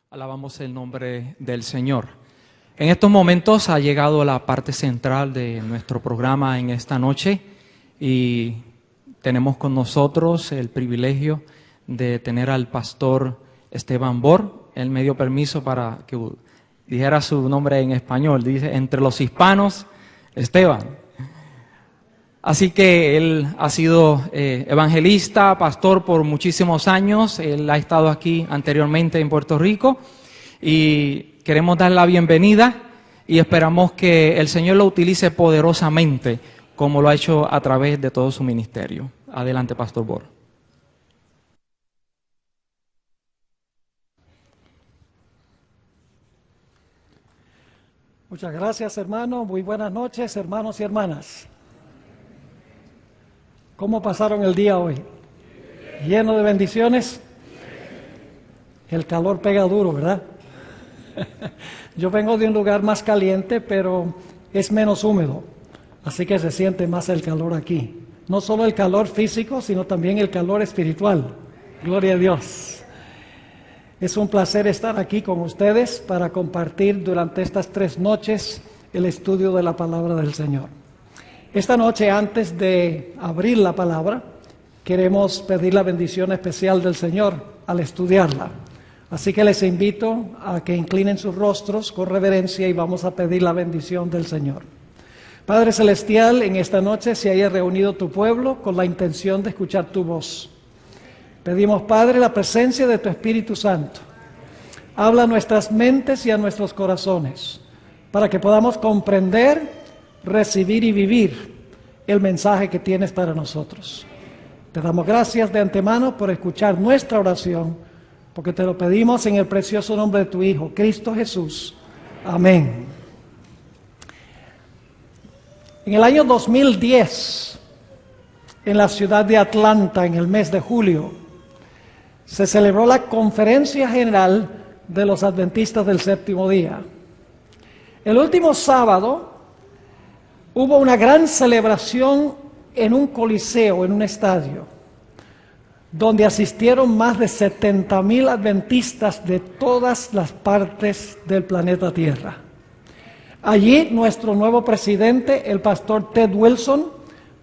Alabamos el nombre del Señor. En estos momentos ha llegado la parte central de nuestro programa en esta noche y tenemos con nosotros el privilegio de tener al pastor Esteban Bor. Él me dio permiso para que dijera su nombre en español. Dice, entre los hispanos, Esteban. Así que él ha sido evangelista, pastor por muchísimos años. Él ha estado aquí anteriormente en Puerto Rico y queremos dar la bienvenida y esperamos que el Señor lo utilice poderosamente como lo ha hecho a través de todo su ministerio. Adelante, Pastor Bor. Muchas gracias, hermano. Muy buenas noches, hermanos y hermanas. ¿Cómo pasaron el día hoy? ¿Lleno de bendiciones? El calor pega duro, ¿verdad? Yo vengo de un lugar más caliente, pero es menos húmedo, así que se siente más el calor aquí. No solo el calor físico, sino también el calor espiritual. Gloria a Dios. Es un placer estar aquí con ustedes para compartir durante estas 3 noches el estudio de la palabra del Señor. Esta noche, antes de abrir la palabra, queremos pedir la bendición especial del Señor al estudiarla. Así que les invito a que inclinen sus rostros con reverencia y vamos a pedir la bendición del Señor. Padre Celestial, en esta noche se haya reunido tu pueblo con la intención de escuchar tu voz. Pedimos, Padre, la presencia de tu Espíritu Santo. Habla a nuestras mentes y a nuestros corazones para que podamos comprender, recibir y vivir el mensaje que tienes para nosotros. Te damos gracias de antemano por escuchar nuestra oración, porque te lo pedimos en el precioso nombre de tu Hijo, Cristo Jesús. Amén. En el año 2010, en la ciudad de Atlanta, en el mes de julio, se celebró la Conferencia General de los Adventistas del Séptimo Día. El último sábado hubo una gran celebración en un coliseo, en un estadio, donde asistieron más de 70,000 adventistas de todas las partes del planeta Tierra. Allí nuestro nuevo presidente, el pastor Ted Wilson,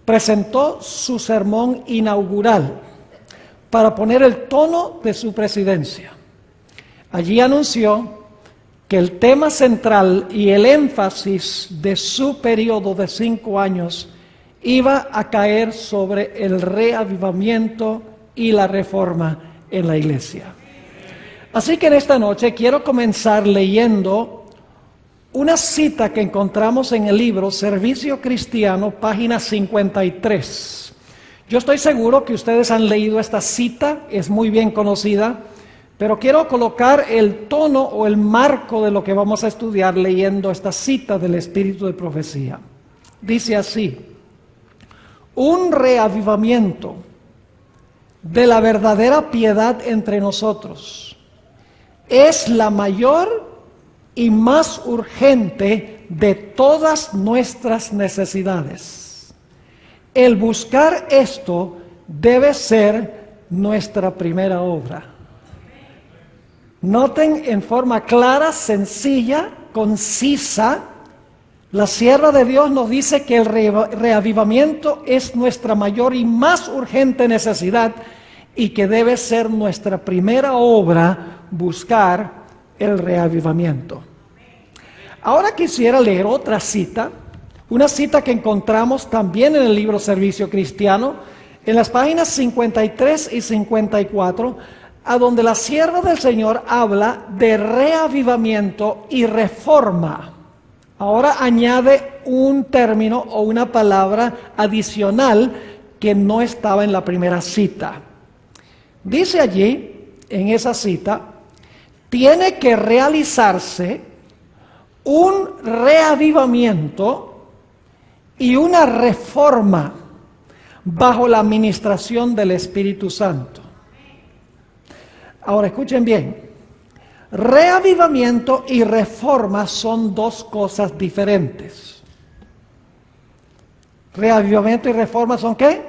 presentó su sermón inaugural para poner el tono de su presidencia. Allí anunció que el tema central y el énfasis de su periodo de 5 años iba a caer sobre el reavivamiento y la reforma en la iglesia. Así que en esta noche quiero comenzar leyendo una cita que encontramos en el libro Servicio Cristiano, página 53. Yo estoy seguro que ustedes han leído esta cita, es muy bien conocida, pero quiero colocar el tono o el marco de lo que vamos a estudiar leyendo esta cita del Espíritu de Profecía. Dice así: un reavivamiento de la verdadera piedad entre nosotros es la mayor y más urgente de todas nuestras necesidades. El buscar esto debe ser nuestra primera obra. Noten en forma clara, sencilla, concisa, la sierva de Dios nos dice que el reavivamiento es nuestra mayor y más urgente necesidad y que debe ser nuestra primera obra buscar el reavivamiento. Ahora quisiera leer otra cita, una cita que encontramos también en el libro Servicio Cristiano, en las páginas 53 y 54, a donde la sierva del Señor habla de reavivamiento y reforma. Ahora añade un término o una palabra adicional que no estaba en la primera cita. Dice allí, en esa cita, tiene que realizarse un reavivamiento y una reforma bajo la administración del Espíritu Santo. Ahora escuchen bien, reavivamiento y reforma son 2 cosas diferentes. Reavivamiento y reforma son ¿qué?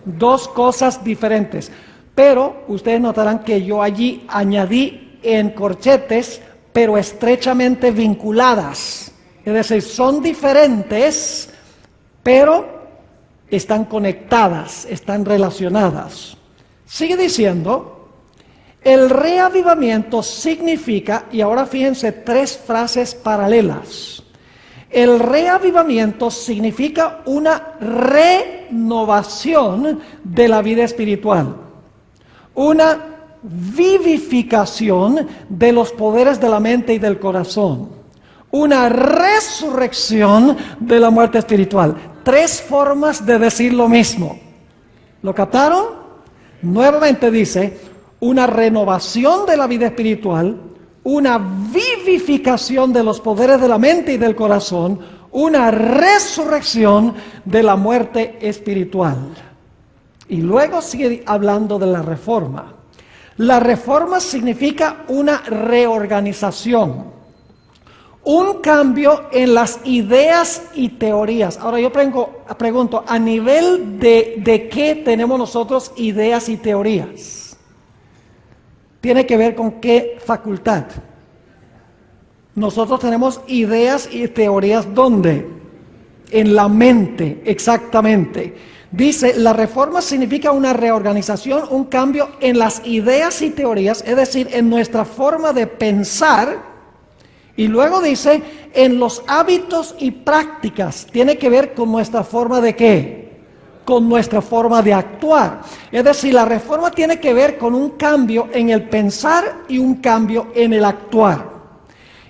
2 cosas diferentes. Pero ustedes notarán que yo allí añadí en corchetes, pero estrechamente vinculadas. Es decir, son diferentes, pero están conectadas, están relacionadas. Sigue diciendo, el reavivamiento significa, y ahora fíjense 3 frases paralelas. El reavivamiento significa una renovación de la vida espiritual, una vivificación de los poderes de la mente y del corazón, una resurrección de la muerte espiritual. 3 formas de decir lo mismo. ¿Lo captaron? Nuevamente dice, una renovación de la vida espiritual, una vivificación de los poderes de la mente y del corazón, una resurrección de la muerte espiritual. Y luego sigue hablando de la reforma. La reforma significa una reorganización, un cambio en las ideas y teorías. Ahora yo pregunto, ¿a nivel de qué tenemos nosotros ideas y teorías? Tiene que ver con qué facultad. Nosotros tenemos ideas y teorías, ¿dónde? En la mente, exactamente. Dice, la reforma significa una reorganización, un cambio en las ideas y teorías, es decir, en nuestra forma de pensar. Y luego dice, en los hábitos y prácticas. Tiene que ver con nuestra forma de ¿qué? Con nuestra forma de actuar. Es decir, la reforma tiene que ver con un cambio en el pensar y un cambio en el actuar.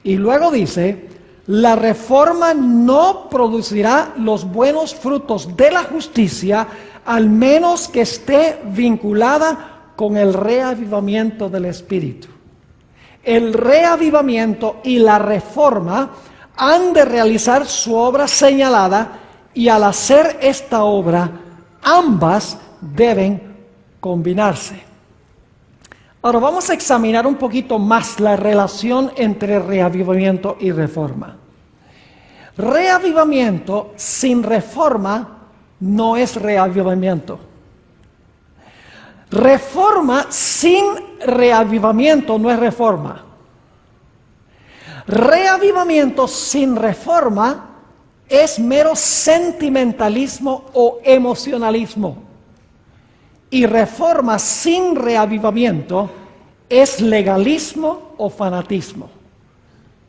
Y luego dice, la reforma no producirá los buenos frutos de la justicia, al menos que esté vinculada con el reavivamiento del Espíritu. El reavivamiento y la reforma han de realizar su obra señalada, y al hacer esta obra, ambas deben combinarse. Ahora vamos a examinar un poquito más la relación entre reavivamiento y reforma. Reavivamiento sin reforma no es reavivamiento. Reforma sin reavivamiento no es reforma. Reavivamiento sin reforma es mero sentimentalismo o emocionalismo. Y reforma sin reavivamiento es legalismo o fanatismo.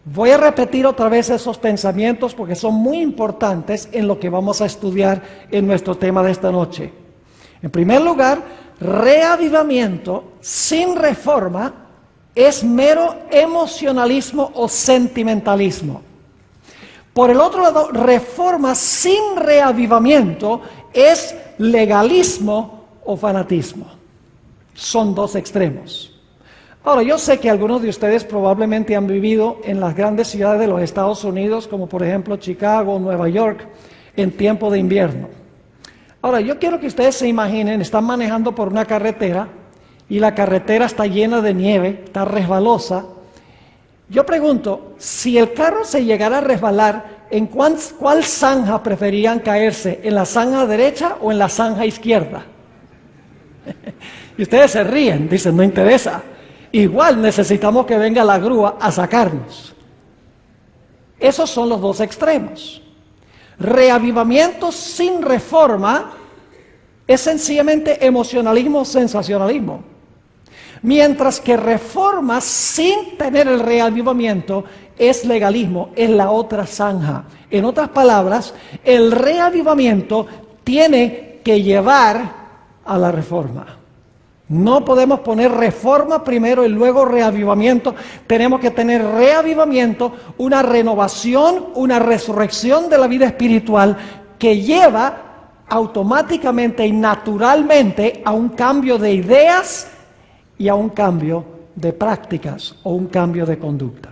Voy a repetir otra vez esos pensamientos porque son muy importantes en lo que vamos a estudiar en nuestro tema de esta noche. En primer lugar, reavivamiento sin reforma es mero emocionalismo o sentimentalismo. Por el otro lado, reforma sin reavivamiento es legalismo o fanatismo. Son 2 extremos. Ahora, yo sé que algunos de ustedes probablemente han vivido en las grandes ciudades de los Estados Unidos, como por ejemplo Chicago, Nueva York, en tiempo de invierno. Ahora, yo quiero que ustedes se imaginen, están manejando por una carretera y la carretera está llena de nieve, está resbalosa. Yo pregunto, si el carro se llegara a resbalar, ¿en cuál zanja preferían caerse? ¿En la zanja derecha o en la zanja izquierda? Y ustedes se ríen, dicen, no interesa. Igual necesitamos que venga la grúa a sacarnos. Esos son los 2 extremos. Reavivamiento sin reforma es sencillamente emocionalismo o sensacionalismo. Mientras que reforma sin tener el reavivamiento es legalismo, es la otra zanja. En otras palabras, el reavivamiento tiene que llevar a la reforma. No podemos poner reforma primero y luego reavivamiento. Tenemos que tener reavivamiento, una renovación, una resurrección de la vida espiritual que lleva automáticamente y naturalmente a un cambio de ideas y a un cambio de prácticas o un cambio de conducta.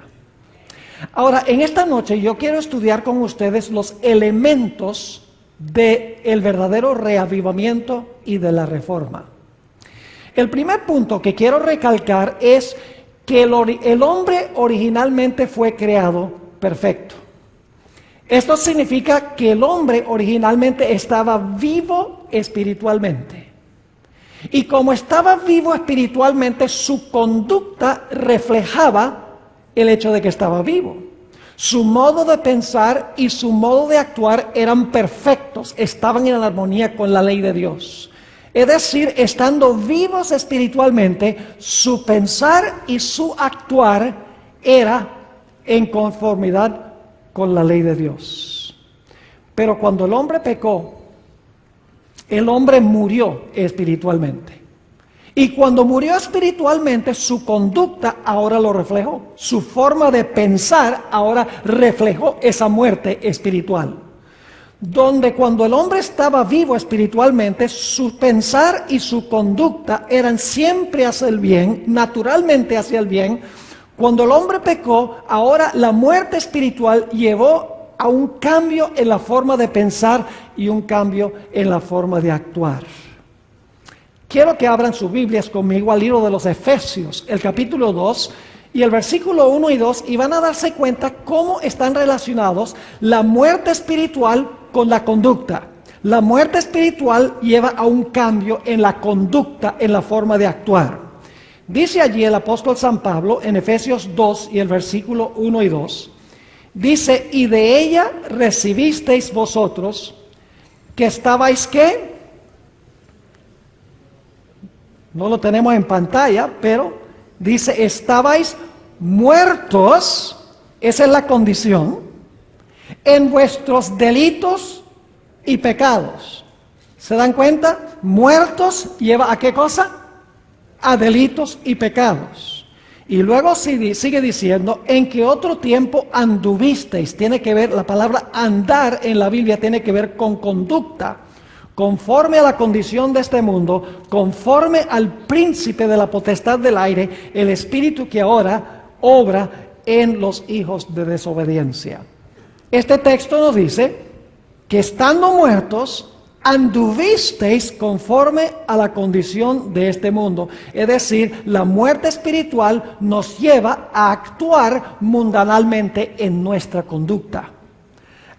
Ahora, en esta noche yo quiero estudiar con ustedes los elementos del verdadero reavivamiento y de la reforma. El primer punto que quiero recalcar es que el hombre originalmente fue creado perfecto. Esto significa que el hombre originalmente estaba vivo espiritualmente. Y como estaba vivo espiritualmente, su conducta reflejaba el hecho de que estaba vivo. Su modo de pensar y su modo de actuar eran perfectos, estaban en armonía con la ley de Dios. Es decir, estando vivos espiritualmente, su pensar y su actuar era en conformidad con la ley de Dios. Pero cuando el hombre pecó, el hombre murió espiritualmente. Y cuando murió espiritualmente, su conducta ahora lo reflejó. Su forma de pensar ahora reflejó esa muerte espiritual. Donde cuando el hombre estaba vivo espiritualmente, su pensar y su conducta eran siempre hacia el bien, naturalmente hacia el bien. Cuando el hombre pecó, ahora la muerte espiritual llevó a un cambio en la forma de pensar y un cambio en la forma de actuar. Quiero que abran sus Biblias conmigo al libro de los Efesios, el capítulo 2 y el versículo 1 y 2, y van a darse cuenta cómo están relacionados la muerte espiritual con la conducta. La muerte espiritual lleva a un cambio en la conducta, en la forma de actuar. Dice allí el apóstol San Pablo en Efesios 2 y el versículo 1 y 2, dice, y de ella recibisteis vosotros, que estabais, ¿qué? No lo tenemos en pantalla, pero dice, estabais muertos, esa es la condición, en vuestros delitos y pecados. ¿Se dan cuenta? Muertos lleva ¿a qué cosa? A delitos y pecados. Y luego sigue diciendo, en que otro tiempo anduvisteis. Tiene que ver, la palabra andar en la Biblia tiene que ver con conducta, conforme a la condición de este mundo, conforme al príncipe de la potestad del aire, el espíritu que ahora obra en los hijos de desobediencia. Este texto nos dice que estando muertos, anduvisteis conforme a la condición de este mundo. Es decir, la muerte espiritual nos lleva a actuar mundanalmente en nuestra conducta.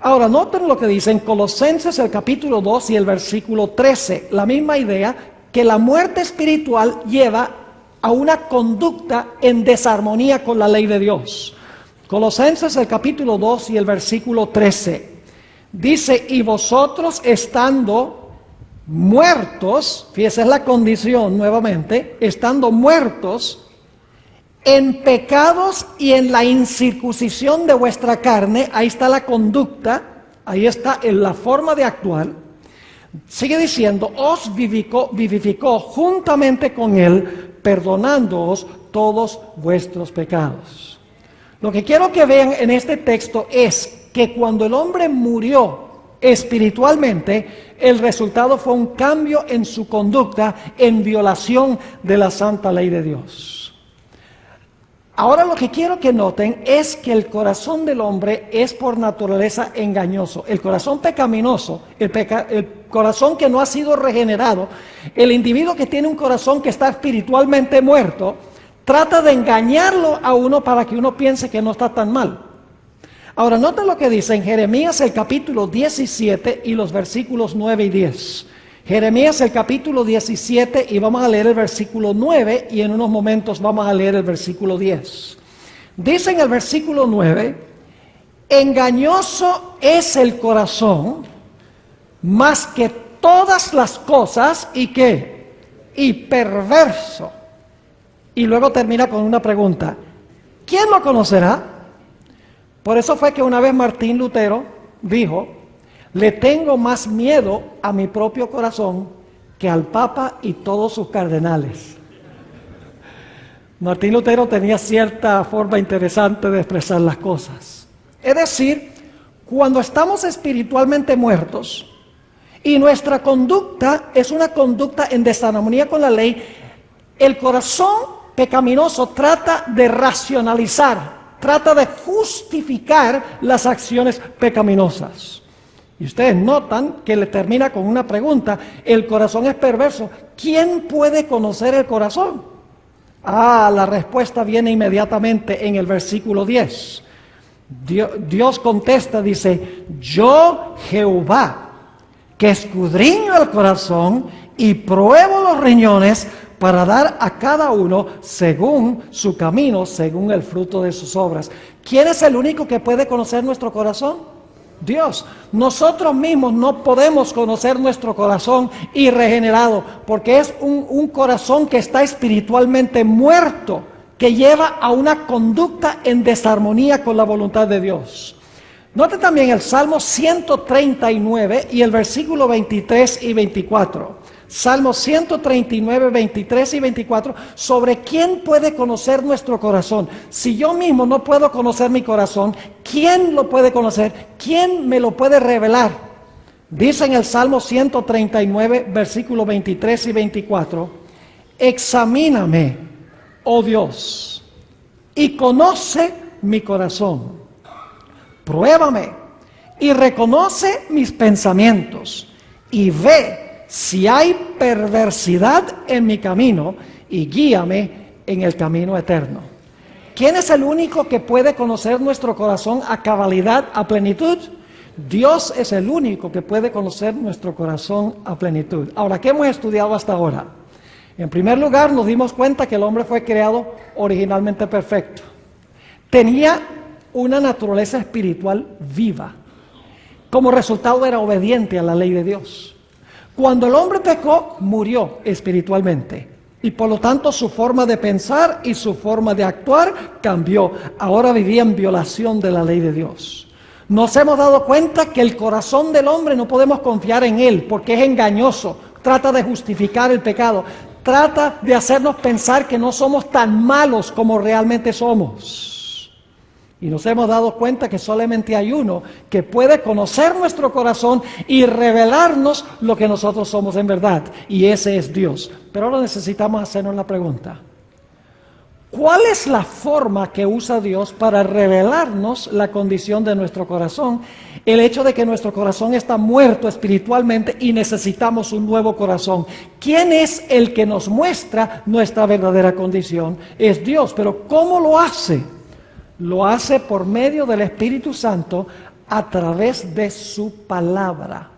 Ahora, noten lo que dice en Colosenses el capítulo 2 y el versículo 13. La misma idea, que la muerte espiritual lleva a una conducta en desarmonía con la ley de Dios. Colosenses el capítulo 2 y el versículo 13. Dice, y vosotros estando muertos, fíjese, es la condición nuevamente, estando muertos en pecados y en la incircuncisión de vuestra carne, ahí está la conducta, ahí está en la forma de actuar. Sigue diciendo, os vivificó juntamente con él, perdonándoos todos vuestros pecados. Lo que quiero que vean en este texto es que cuando el hombre murió espiritualmente, el resultado fue un cambio en su conducta en violación de la santa ley de Dios. Ahora lo que quiero que noten es que el corazón del hombre es por naturaleza engañoso. El corazón pecaminoso, el corazón que no ha sido regenerado, el individuo que tiene un corazón que está espiritualmente muerto, trata de engañarlo a uno para que uno piense que no está tan mal. Ahora, noten lo que dice en Jeremías el capítulo 17 y los versículos 9 y 10. Jeremías el capítulo 17 y vamos a leer el versículo 9 y en unos momentos vamos a leer el versículo 10. Dice en el versículo 9, engañoso es el corazón más que todas las cosas y ¿qué? Y perverso. Y luego termina con una pregunta, ¿quién lo conocerá? Por eso fue que una vez Martín Lutero dijo, le tengo más miedo a mi propio corazón que al Papa y todos sus cardenales. Martín Lutero tenía cierta forma interesante de expresar las cosas. Es decir, cuando estamos espiritualmente muertos y nuestra conducta es una conducta en desarmonía con la ley, el corazón pecaminoso trata de racionalizar, trata de justificar las acciones pecaminosas. Y ustedes notan que le termina con una pregunta, el corazón es perverso, ¿quién puede conocer el corazón? La respuesta viene inmediatamente en el versículo 10. Dios contesta, dice, yo Jehová, que escudriño el corazón y pruebo los riñones para dar a cada uno según su camino, según el fruto de sus obras. ¿Quién es el único que puede conocer nuestro corazón? Dios. Nosotros mismos no podemos conocer nuestro corazón irregenerado, porque es un corazón que está espiritualmente muerto, que lleva a una conducta en desarmonía con la voluntad de Dios. Note también el Salmo 139 y el versículo 23 y 24. Salmo 139, 23 y 24, sobre quién puede conocer nuestro corazón. Si yo mismo no puedo conocer mi corazón, ¿quién lo puede conocer? ¿Quién me lo puede revelar? Dice en el Salmo 139, versículos 23 y 24, examíname, oh Dios, y conoce mi corazón. Pruébame y reconoce mis pensamientos y ve si hay perversidad en mi camino y guíame en el camino eterno. ¿Quién es el único que puede conocer nuestro corazón a cabalidad, a plenitud? Dios es el único que puede conocer nuestro corazón a plenitud. Ahora, ¿qué hemos estudiado hasta ahora? En primer lugar, nos dimos cuenta que el hombre fue creado originalmente perfecto. Tenía una naturaleza espiritual viva. Como resultado era obediente a la ley de Dios. Cuando el hombre pecó, murió espiritualmente. Y por lo tanto su forma de pensar y su forma de actuar cambió. Ahora vivía en violación de la ley de Dios. Nos hemos dado cuenta que el corazón del hombre no podemos confiar en él porque es engañoso. Trata de justificar el pecado. Trata de hacernos pensar que no somos tan malos como realmente somos. Y nos hemos dado cuenta que solamente hay uno que puede conocer nuestro corazón y revelarnos lo que nosotros somos en verdad. Y ese es Dios. Pero ahora necesitamos hacernos la pregunta. ¿Cuál es la forma que usa Dios para revelarnos la condición de nuestro corazón? El hecho de que nuestro corazón está muerto espiritualmente y necesitamos un nuevo corazón. ¿Quién es el que nos muestra nuestra verdadera condición? Es Dios. Pero ¿cómo lo hace? Lo hace por medio del Espíritu Santo a través de su palabra.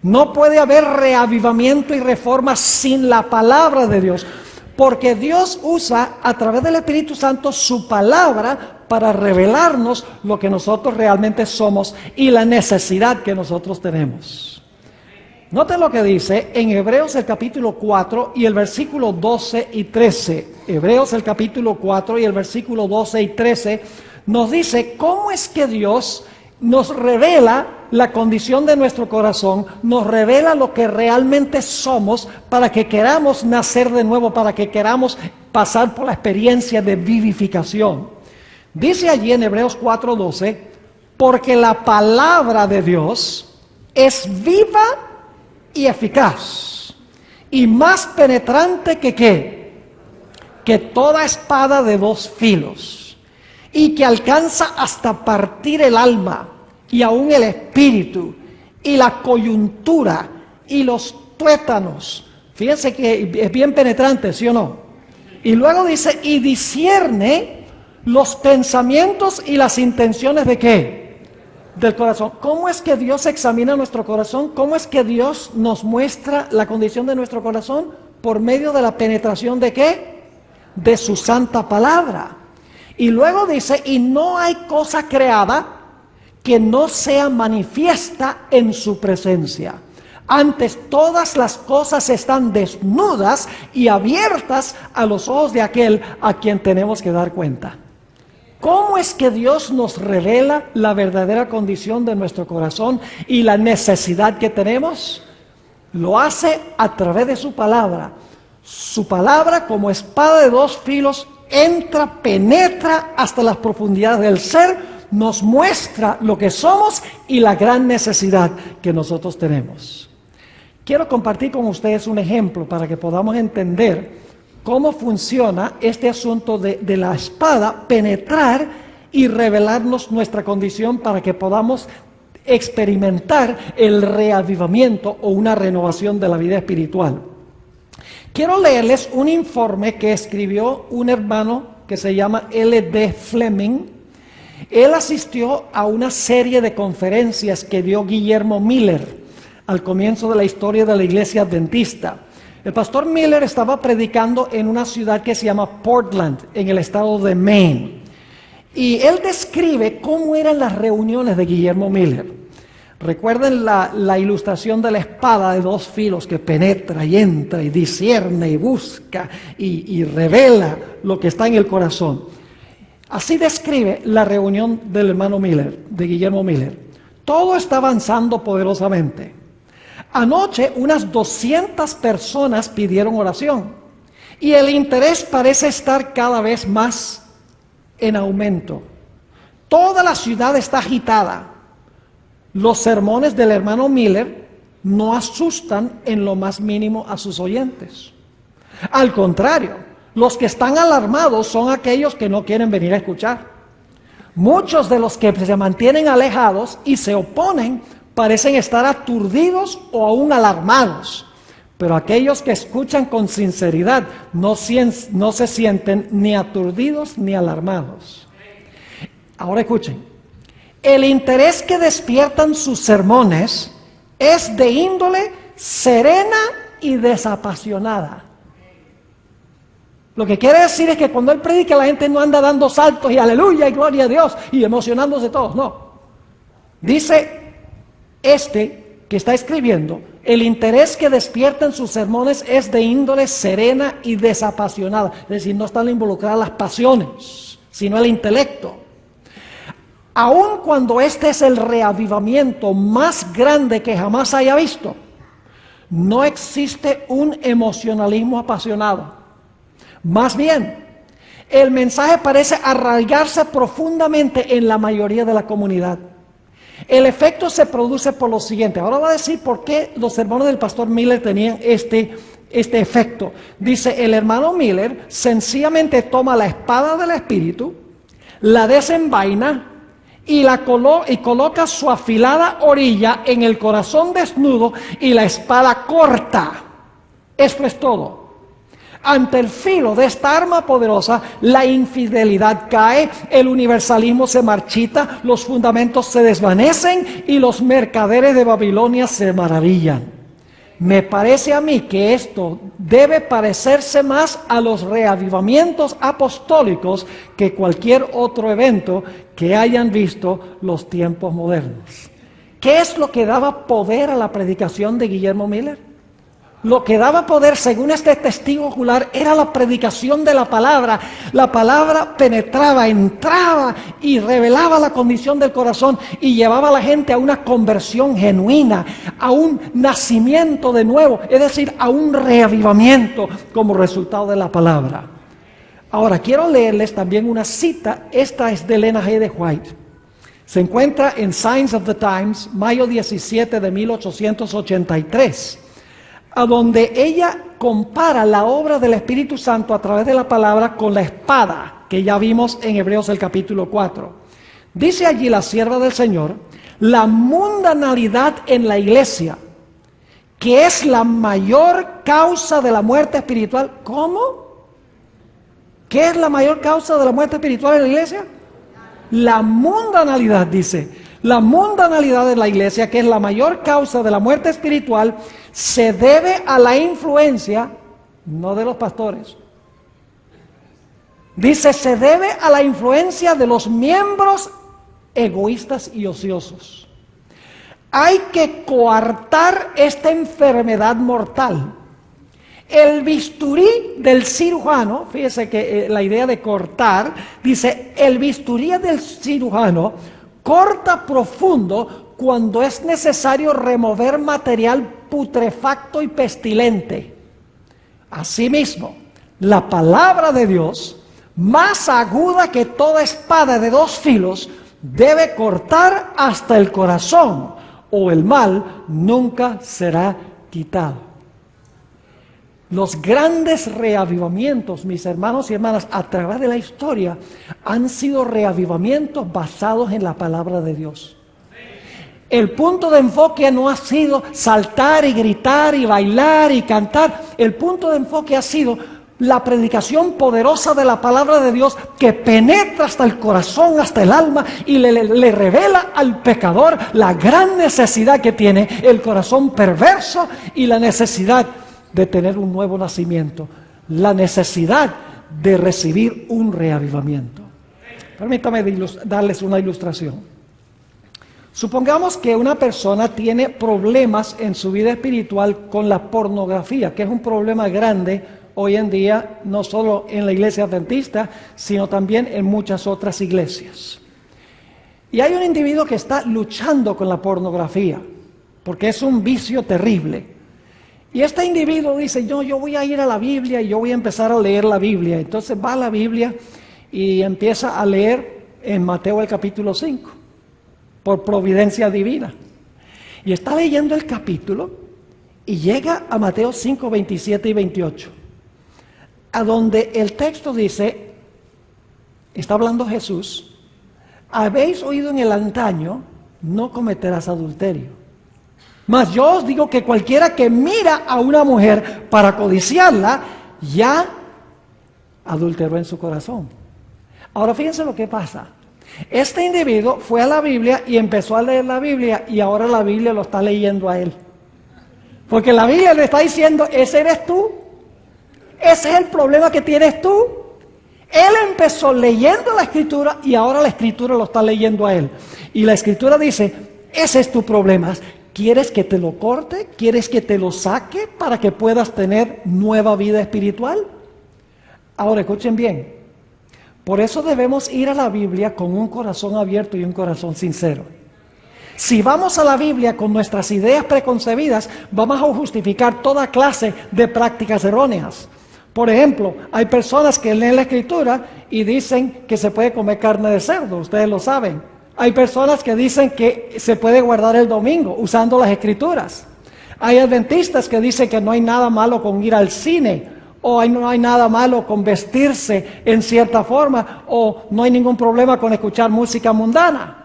No puede haber reavivamiento y reforma sin la palabra de Dios, porque Dios usa a través del Espíritu Santo su palabra para revelarnos lo que nosotros realmente somos y la necesidad que nosotros tenemos. Noten lo que dice en Hebreos el capítulo 4 y el versículo 12 y 13. Hebreos el capítulo 4 y el versículo 12 y 13 nos dice cómo es que Dios nos revela la condición de nuestro corazón, nos revela lo que realmente somos para que queramos nacer de nuevo, para que queramos pasar por la experiencia de vivificación. Dice allí en Hebreos 4:12, porque la palabra de Dios es viva y eficaz, y más penetrante que ¿qué? Que toda espada de dos filos, y que alcanza hasta partir el alma, y aún el espíritu, y la coyuntura, y los tuétanos. Fíjense que es bien penetrante, ¿sí o no? Y luego dice, y discierne los pensamientos y las intenciones ¿de qué? Del corazón. ¿Cómo es que Dios examina nuestro corazón? ¿Cómo es que Dios nos muestra la condición de nuestro corazón? Por medio de la penetración ¿de qué? De su santa palabra. Y luego dice, y no hay cosa creada que no sea manifiesta en su presencia. Antes todas las cosas están desnudas y abiertas a los ojos de aquel a quien tenemos que dar cuenta. ¿Cómo es que Dios nos revela la verdadera condición de nuestro corazón y la necesidad que tenemos? Lo hace a través de su palabra. Su palabra, como espada de dos filos, entra, penetra hasta las profundidades del ser, nos muestra lo que somos y la gran necesidad que nosotros tenemos. Quiero compartir con ustedes un ejemplo para que podamos entender cómo funciona este asunto de la espada, penetrar y revelarnos nuestra condición para que podamos experimentar el reavivamiento o una renovación de la vida espiritual. Quiero leerles un informe que escribió un hermano que se llama L.D. Fleming. Él asistió a una serie de conferencias que dio Guillermo Miller al comienzo de la historia de la iglesia adventista. El pastor Miller estaba predicando en una ciudad que se llama Portland, en el estado de Maine. Y él describe cómo eran las reuniones de Guillermo Miller. Recuerden la ilustración de la espada de dos filos que penetra y entra y discierne y busca y revela lo que está en el corazón. Así describe la reunión del hermano Miller, de Guillermo Miller. Todo está avanzando poderosamente. Anoche unas 200 personas pidieron oración y el interés parece estar cada vez más en aumento. Toda la ciudad está agitada. Los sermones del hermano Miller no asustan en lo más mínimo a sus oyentes. Al contrario, los que están alarmados son aquellos que no quieren venir a escuchar. Muchos de los que se mantienen alejados y se oponen parecen estar aturdidos o aún alarmados. Pero aquellos que escuchan con sinceridad no se sienten ni aturdidos ni alarmados. Ahora escuchen. El interés que despiertan sus sermones es de índole serena y desapasionada. Lo que quiere decir es que cuando él predica, la gente no anda dando saltos y aleluya y gloria a Dios y emocionándose todos, no. Dice que está escribiendo, el interés que despierta en sus sermones es de índole serena y desapasionada. Es decir, no están involucradas las pasiones, sino el intelecto. Aun cuando este es el reavivamiento más grande que jamás haya visto, no existe un emocionalismo apasionado. Más bien, el mensaje parece arraigarse profundamente en la mayoría de la comunidad. El efecto se produce por lo siguiente. Ahora voy a decir por qué los sermones del pastor Miller tenían este efecto. Dice, el hermano Miller sencillamente toma la espada del Espíritu, la desenvaina y coloca su afilada orilla en el corazón desnudo y la espada corta. Esto es todo. Ante el filo de esta arma poderosa, la infidelidad cae, el universalismo se marchita, los fundamentos se desvanecen y los mercaderes de Babilonia se maravillan. Me parece a mí que esto debe parecerse más a los reavivamientos apostólicos que cualquier otro evento que hayan visto los tiempos modernos. ¿Qué es lo que daba poder a la predicación de Guillermo Miller? Lo que daba poder, según este testigo ocular, era la predicación de la palabra. La palabra penetraba, entraba y revelaba la condición del corazón y llevaba a la gente a una conversión genuina, a un nacimiento de nuevo, es decir, a un reavivamiento como resultado de la palabra. Ahora, quiero leerles también una cita. Esta es de Elena G. de White. Se encuentra en Signs of the Times, mayo 17 de 1883. A donde ella compara la obra del Espíritu Santo a través de la palabra con la espada, que ya vimos en Hebreos el capítulo 4. Dice allí la sierva del Señor, la mundanalidad en la iglesia, que es la mayor causa de la muerte espiritual. ¿Cómo? ¿Qué es la mayor causa de la muerte espiritual en la iglesia? La mundanalidad, dice. La mundanalidad de la iglesia, que es la mayor causa de la muerte espiritual, se debe a la influencia, no de los pastores. Dice, se debe a la influencia de los miembros egoístas y ociosos. Hay que coartar esta enfermedad mortal. El bisturí del cirujano, fíjese que la idea de cortar, dice, el bisturí del cirujano corta profundo cuando es necesario remover material putrefacto y pestilente. Asimismo, la palabra de Dios, más aguda que toda espada de dos filos, debe cortar hasta el corazón, o el mal nunca será quitado. Los grandes reavivamientos, mis hermanos y hermanas, a través de la historia, han sido reavivamientos basados en la palabra de Dios. El punto de enfoque no ha sido saltar y gritar y bailar y cantar. El punto de enfoque ha sido la predicación poderosa de la palabra de Dios que penetra hasta el corazón, hasta el alma y le revela al pecador la gran necesidad que tiene el corazón perverso y la necesidad de tener un nuevo nacimiento, la necesidad de recibir un reavivamiento. Permítame darles una ilustración. Supongamos que una persona tiene problemas en su vida espiritual con la pornografía, que es un problema grande hoy en día, no solo en la iglesia adventista, sino también en muchas otras iglesias. Y hay un individuo que está luchando con la pornografía, porque es un vicio terrible. Y este individuo dice, yo voy a ir a la Biblia y yo voy a empezar a leer la Biblia. Entonces va a la Biblia y empieza a leer en Mateo el capítulo 5. Por providencia divina. Y está leyendo el capítulo y llega a Mateo 5, 27 y 28, a donde el texto dice, está hablando Jesús, habéis oído en el antaño, no cometerás adulterio. Mas yo os digo que cualquiera que mira a una mujer para codiciarla, ya adulteró en su corazón. Ahora fíjense lo que pasa. Este individuo fue a la Biblia y empezó a leer la Biblia y ahora la Biblia lo está leyendo a él. Porque la Biblia le está diciendo, ese eres tú, ese es el problema que tienes tú. Él empezó leyendo la Escritura y ahora la Escritura lo está leyendo a él. Y la Escritura dice, ese es tu problema. ¿Quieres que te lo corte? ¿Quieres que te lo saque para que puedas tener nueva vida espiritual? Ahora escuchen bien. Por eso debemos ir a la Biblia con un corazón abierto y un corazón sincero. Si vamos a la Biblia con nuestras ideas preconcebidas, vamos a justificar toda clase de prácticas erróneas. Por ejemplo, hay personas que leen la Escritura y dicen que se puede comer carne de cerdo, ustedes lo saben. Hay personas que dicen que se puede guardar el domingo usando las Escrituras. Hay adventistas que dicen que no hay nada malo con ir al cine, o no hay nada malo con vestirse en cierta forma, o no hay ningún problema con escuchar música mundana.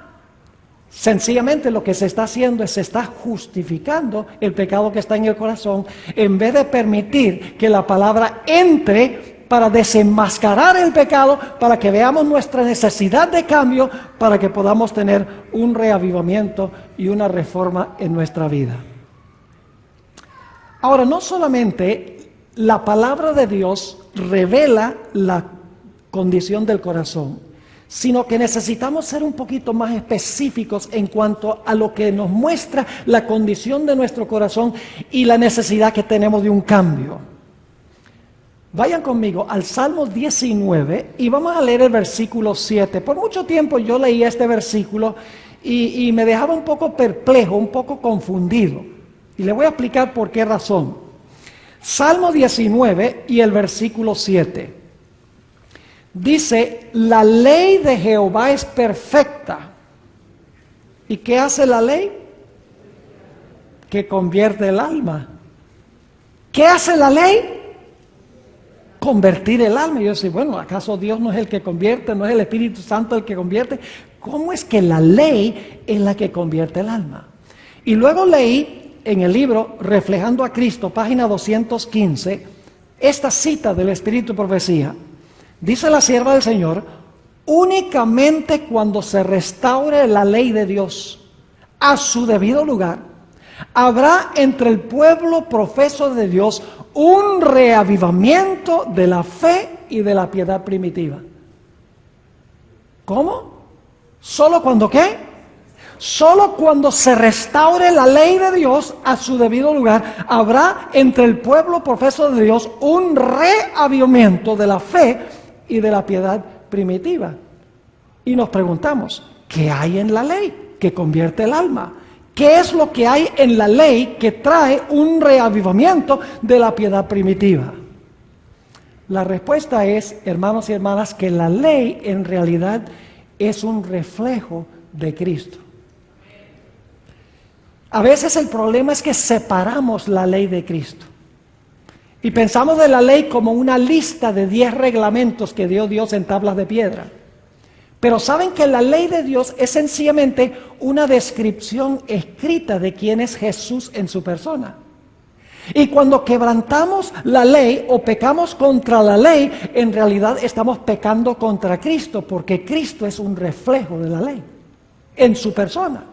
Sencillamente lo que se está haciendo es se está justificando el pecado que está en el corazón, en vez de permitir que la palabra entre para desenmascarar el pecado, para que veamos nuestra necesidad de cambio, para que podamos tener un reavivamiento y una reforma en nuestra vida. Ahora, no solamente la palabra de Dios revela la condición del corazón, sino que necesitamos ser un poquito más específicos en cuanto a lo que nos muestra la condición de nuestro corazón y la necesidad que tenemos de un cambio. Vayan conmigo al Salmo 19 y vamos a leer el versículo 7. Por mucho tiempo yo leía este versículo y me dejaba un poco perplejo, un poco confundido. Y le voy a explicar por qué razón. Salmo 19 y el versículo 7. Dice, la ley de Jehová es perfecta. ¿Y qué hace la ley? Que convierte el alma. ¿Qué hace la ley? Convertir el alma. Y yo decía, bueno, ¿acaso Dios no es el que convierte? ¿No es el Espíritu Santo el que convierte? ¿Cómo es que la ley es la que convierte el alma? Y luego leí en el libro Reflejando a Cristo, página 215, esta cita del Espíritu de Profecía. Dice la sierva del Señor, únicamente cuando se restaure la ley de Dios a su debido lugar, habrá entre el pueblo profeso de Dios un reavivamiento de la fe y de la piedad primitiva. ¿Cómo? ¿Solo cuando qué? Solo cuando se restaure la ley de Dios a su debido lugar, habrá entre el pueblo profeso de Dios un reavivamiento de la fe y de la piedad primitiva. Y nos preguntamos, ¿qué hay en la ley que convierte el alma? ¿Qué es lo que hay en la ley que trae un reavivamiento de la piedad primitiva? La respuesta es, hermanos y hermanas, que la ley en realidad es un reflejo de Cristo. A veces el problema es que separamos la ley de Cristo y pensamos de la ley como una lista de 10 reglamentos que dio Dios en tablas de piedra. Pero saben que la ley de Dios es sencillamente una descripción escrita de quién es Jesús en su persona. Y cuando quebrantamos la ley o pecamos contra la ley, en realidad estamos pecando contra Cristo, porque Cristo es un reflejo de la ley en su persona.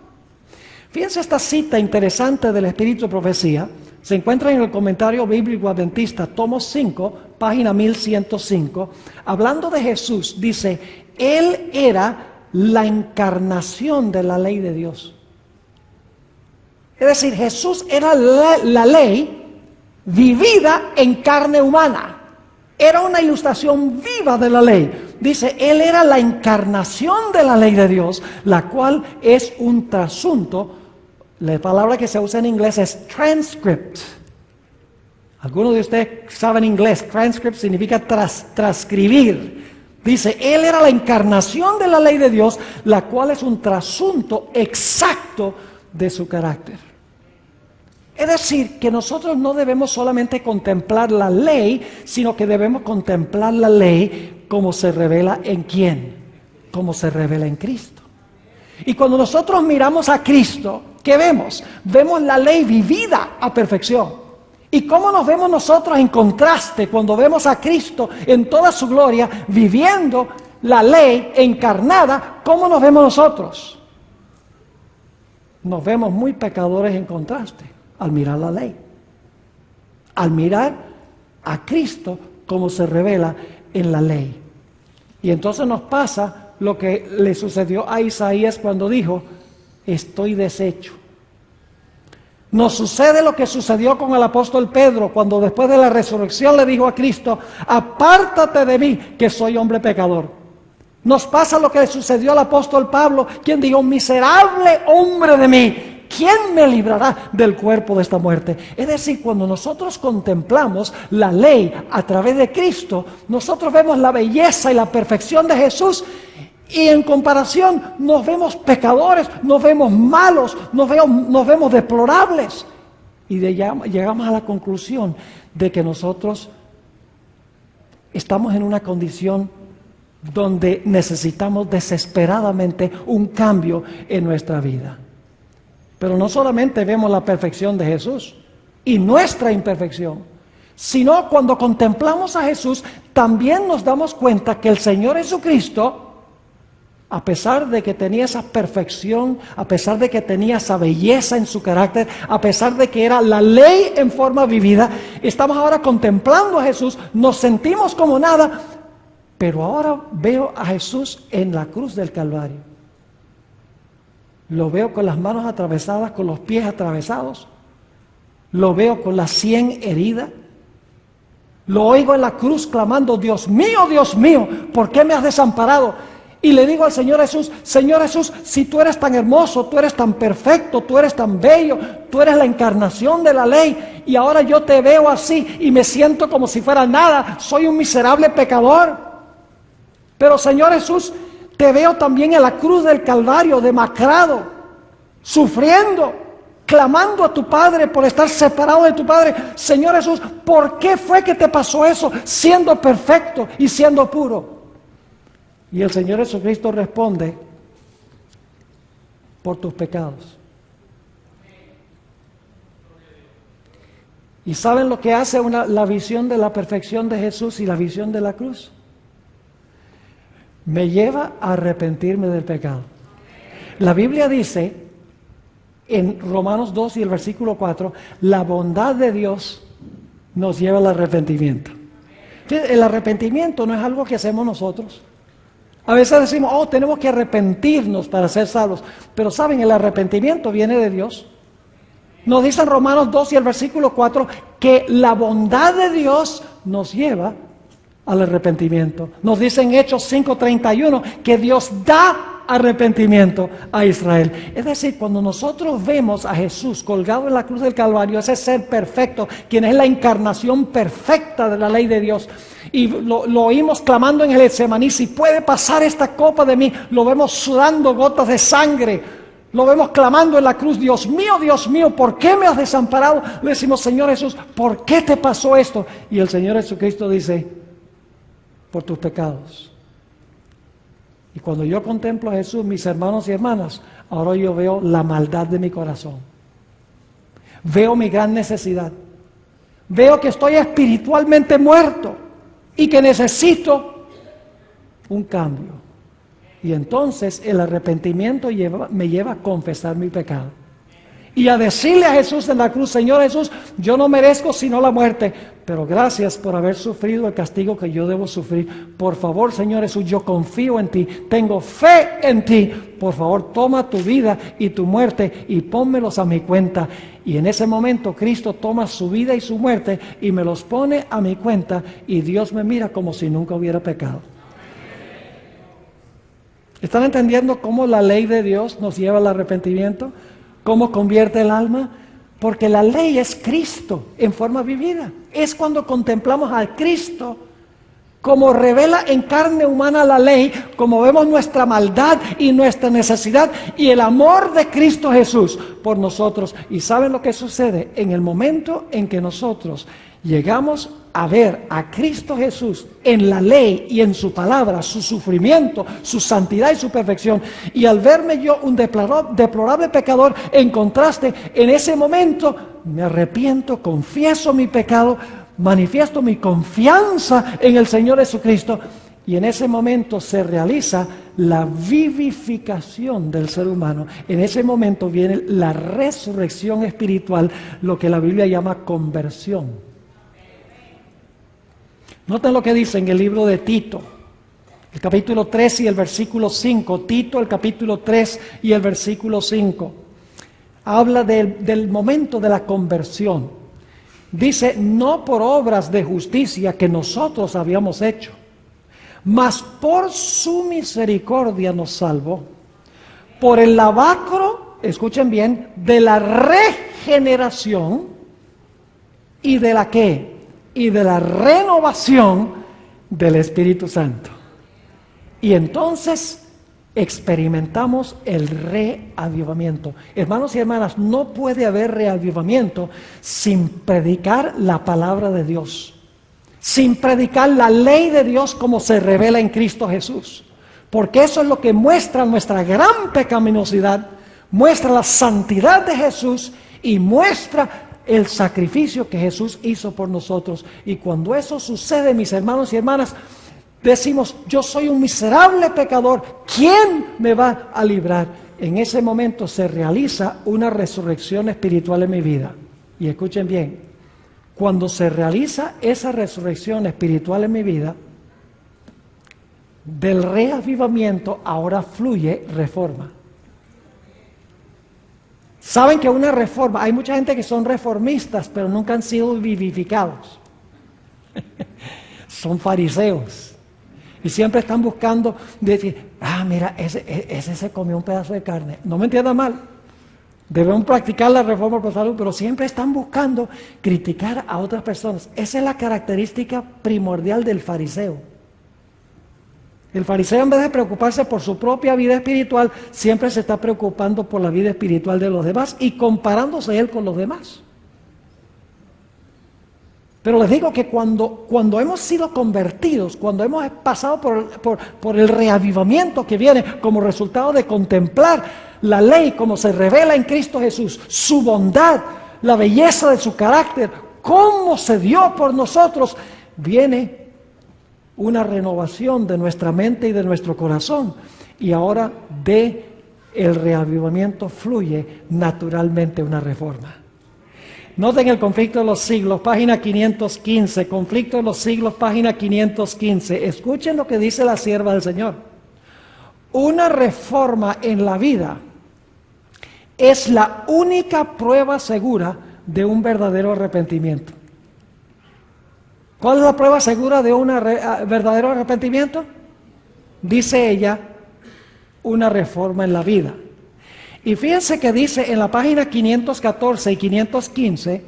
Fíjense esta cita interesante del Espíritu de Profecía. Se encuentra en el Comentario Bíblico Adventista, tomo 5, página 1105. Hablando de Jesús, dice, Él era la encarnación de la ley de Dios. Es decir, Jesús era la ley vivida en carne humana. Era una ilustración viva de la ley. Dice, Él era la encarnación de la ley de Dios, la cual es un trasunto. La palabra que se usa en inglés es transcript. Algunos de ustedes saben inglés. Transcript significa transcribir. Dice, Él era la encarnación de la ley de Dios, la cual es un trasunto exacto de su carácter. Es decir, que nosotros no debemos solamente contemplar la ley, sino que debemos contemplar la ley como se revela en ¿quién? Como se revela en Cristo. Y cuando nosotros miramos a Cristo, ¿qué vemos? Vemos la ley vivida a perfección. ¿Y cómo nos vemos nosotros en contraste cuando vemos a Cristo en toda su gloria, viviendo la ley encarnada? ¿Cómo nos vemos nosotros? Nos vemos muy pecadores en contraste al mirar la ley. Al mirar a Cristo como se revela en la ley. Y entonces nos pasa lo que le sucedió a Isaías cuando dijo, estoy deshecho. Nos sucede lo que sucedió con el apóstol Pedro, cuando después de la resurrección le dijo a Cristo, apártate de mí, que soy hombre pecador. Nos pasa lo que le sucedió al apóstol Pablo, quien dijo, miserable hombre de mí, ¿quién me librará del cuerpo de esta muerte? Es decir, cuando nosotros contemplamos la ley a través de Cristo, nosotros vemos la belleza y la perfección de Jesús. Y en comparación nos vemos pecadores, nos vemos malos, nos vemos deplorables. Y llegamos a la conclusión de que nosotros estamos en una condición donde necesitamos desesperadamente un cambio en nuestra vida. Pero no solamente vemos la perfección de Jesús y nuestra imperfección, sino cuando contemplamos a Jesús, también nos damos cuenta que el Señor Jesucristo, a pesar de que tenía esa perfección, a pesar de que tenía esa belleza en su carácter, a pesar de que era la ley en forma vivida, estamos ahora contemplando a Jesús, nos sentimos como nada, pero ahora veo a Jesús en la cruz del Calvario. Lo veo con las manos atravesadas, con los pies atravesados, lo veo con la sien herida, lo oigo en la cruz clamando, Dios mío, ¿por qué me has desamparado? Y le digo al Señor Jesús, si tú eres tan hermoso, tú eres tan perfecto, tú eres tan bello, tú eres la encarnación de la ley, y ahora yo te veo así y me siento como si fuera nada, soy un miserable pecador. Pero Señor Jesús, te veo también en la cruz del Calvario, demacrado, sufriendo, clamando a tu Padre por estar separado de tu Padre. Señor Jesús, ¿por qué fue que te pasó eso, siendo perfecto y siendo puro? Y el Señor Jesucristo responde, por tus pecados. ¿Y saben lo que hace la visión de la perfección de Jesús y la visión de la cruz? Me lleva a arrepentirme del pecado. La Biblia dice, en Romanos 2 y el versículo 4, la bondad de Dios nos lleva al arrepentimiento. El arrepentimiento no es algo que hacemos nosotros. A veces decimos, tenemos que arrepentirnos para ser salvos. Pero saben, el arrepentimiento viene de Dios. Nos dice en Romanos 2 y el versículo 4 que la bondad de Dios nos lleva al arrepentimiento. Nos dice en Hechos 5:31 que Dios da arrepentimiento a Israel. Es decir, cuando nosotros vemos a Jesús colgado en la cruz del Calvario, ese ser perfecto, quien es la encarnación perfecta de la ley de Dios, y lo oímos clamando en el Getsemaní, si puede pasar esta copa de mí, lo vemos sudando gotas de sangre, lo vemos clamando en la cruz, Dios mío, ¿por qué me has desamparado? Le decimos, Señor Jesús, ¿por qué te pasó esto? Y el Señor Jesucristo dice, por tus pecados. Y cuando yo contemplo a Jesús, mis hermanos y hermanas, ahora yo veo la maldad de mi corazón. Veo mi gran necesidad. Veo que estoy espiritualmente muerto y que necesito un cambio. Y entonces el arrepentimiento me lleva a confesar mi pecado. Y a decirle a Jesús en la cruz: Señor Jesús, yo no merezco sino la muerte, pero gracias por haber sufrido el castigo que yo debo sufrir. Por favor, Señor Jesús, yo confío en ti, tengo fe en ti. Por favor, toma tu vida y tu muerte y pónmelos a mi cuenta. Y en ese momento Cristo toma su vida y su muerte y me los pone a mi cuenta, y Dios me mira como si nunca hubiera pecado. ¿Están entendiendo cómo la ley de Dios nos lleva al arrepentimiento? ¿Cómo convierte el alma? Porque la ley es Cristo en forma vivida. Es cuando contemplamos al Cristo como revela en carne humana la ley, como vemos nuestra maldad y nuestra necesidad y el amor de Cristo Jesús por nosotros. ¿Y saben lo que sucede? En el momento en que nosotros llegamos a ver a Cristo Jesús en la ley y en su palabra, su sufrimiento, su santidad y su perfección, y al verme yo un deplorable pecador, en contraste, en ese momento me arrepiento, confieso mi pecado, manifiesto mi confianza en el Señor Jesucristo, y en ese momento se realiza la vivificación del ser humano. En ese momento viene la resurrección espiritual, lo que la Biblia llama conversión. Noten lo que dice en el libro de Tito, el capítulo 3 y el versículo 5. Tito, el capítulo 3 y el versículo 5. Habla del momento de la conversión. Dice: no por obras de justicia que nosotros habíamos hecho, mas por su misericordia nos salvó, por el lavacro, escuchen bien, de la regeneración y de la ¿qué? Y de la renovación del Espíritu Santo. Y entonces experimentamos el reavivamiento. Hermanos y hermanas, no puede haber reavivamiento sin predicar la palabra de Dios, sin predicar la ley de Dios como se revela en Cristo Jesús, porque eso es lo que muestra nuestra gran pecaminosidad, muestra la santidad de Jesús y muestra el sacrificio que Jesús hizo por nosotros. Y cuando eso sucede, mis hermanos y hermanas, decimos: yo soy un miserable pecador, ¿quién me va a librar? En ese momento se realiza una resurrección espiritual en mi vida. Y escuchen bien, cuando se realiza esa resurrección espiritual en mi vida, del reavivamiento ahora fluye reforma. Saben que una reforma, hay mucha gente que son reformistas, pero nunca han sido vivificados. Son fariseos. Y siempre están buscando decir: mira, ese se comió un pedazo de carne. No me entiendan mal. Debemos practicar la reforma por salud, pero siempre están buscando criticar a otras personas. Esa es la característica primordial del fariseo. El fariseo, en vez de preocuparse por su propia vida espiritual, siempre se está preocupando por la vida espiritual de los demás y comparándose él con los demás. Pero les digo que cuando hemos sido convertidos, cuando hemos pasado por el reavivamiento que viene como resultado de contemplar la ley como se revela en Cristo Jesús, su bondad, la belleza de su carácter, cómo se dio por nosotros, viene una renovación de nuestra mente y de nuestro corazón. Y ahora de el reavivamiento fluye naturalmente una reforma. Noten el conflicto de los siglos, página 515, conflicto de los siglos, página 515. Escuchen lo que dice la sierva del Señor. Una reforma en la vida es la única prueba segura de un verdadero arrepentimiento. ¿Cuál es la prueba segura de un verdadero arrepentimiento? Dice ella: una reforma en la vida. Y fíjense que dice en la página 514 y 515,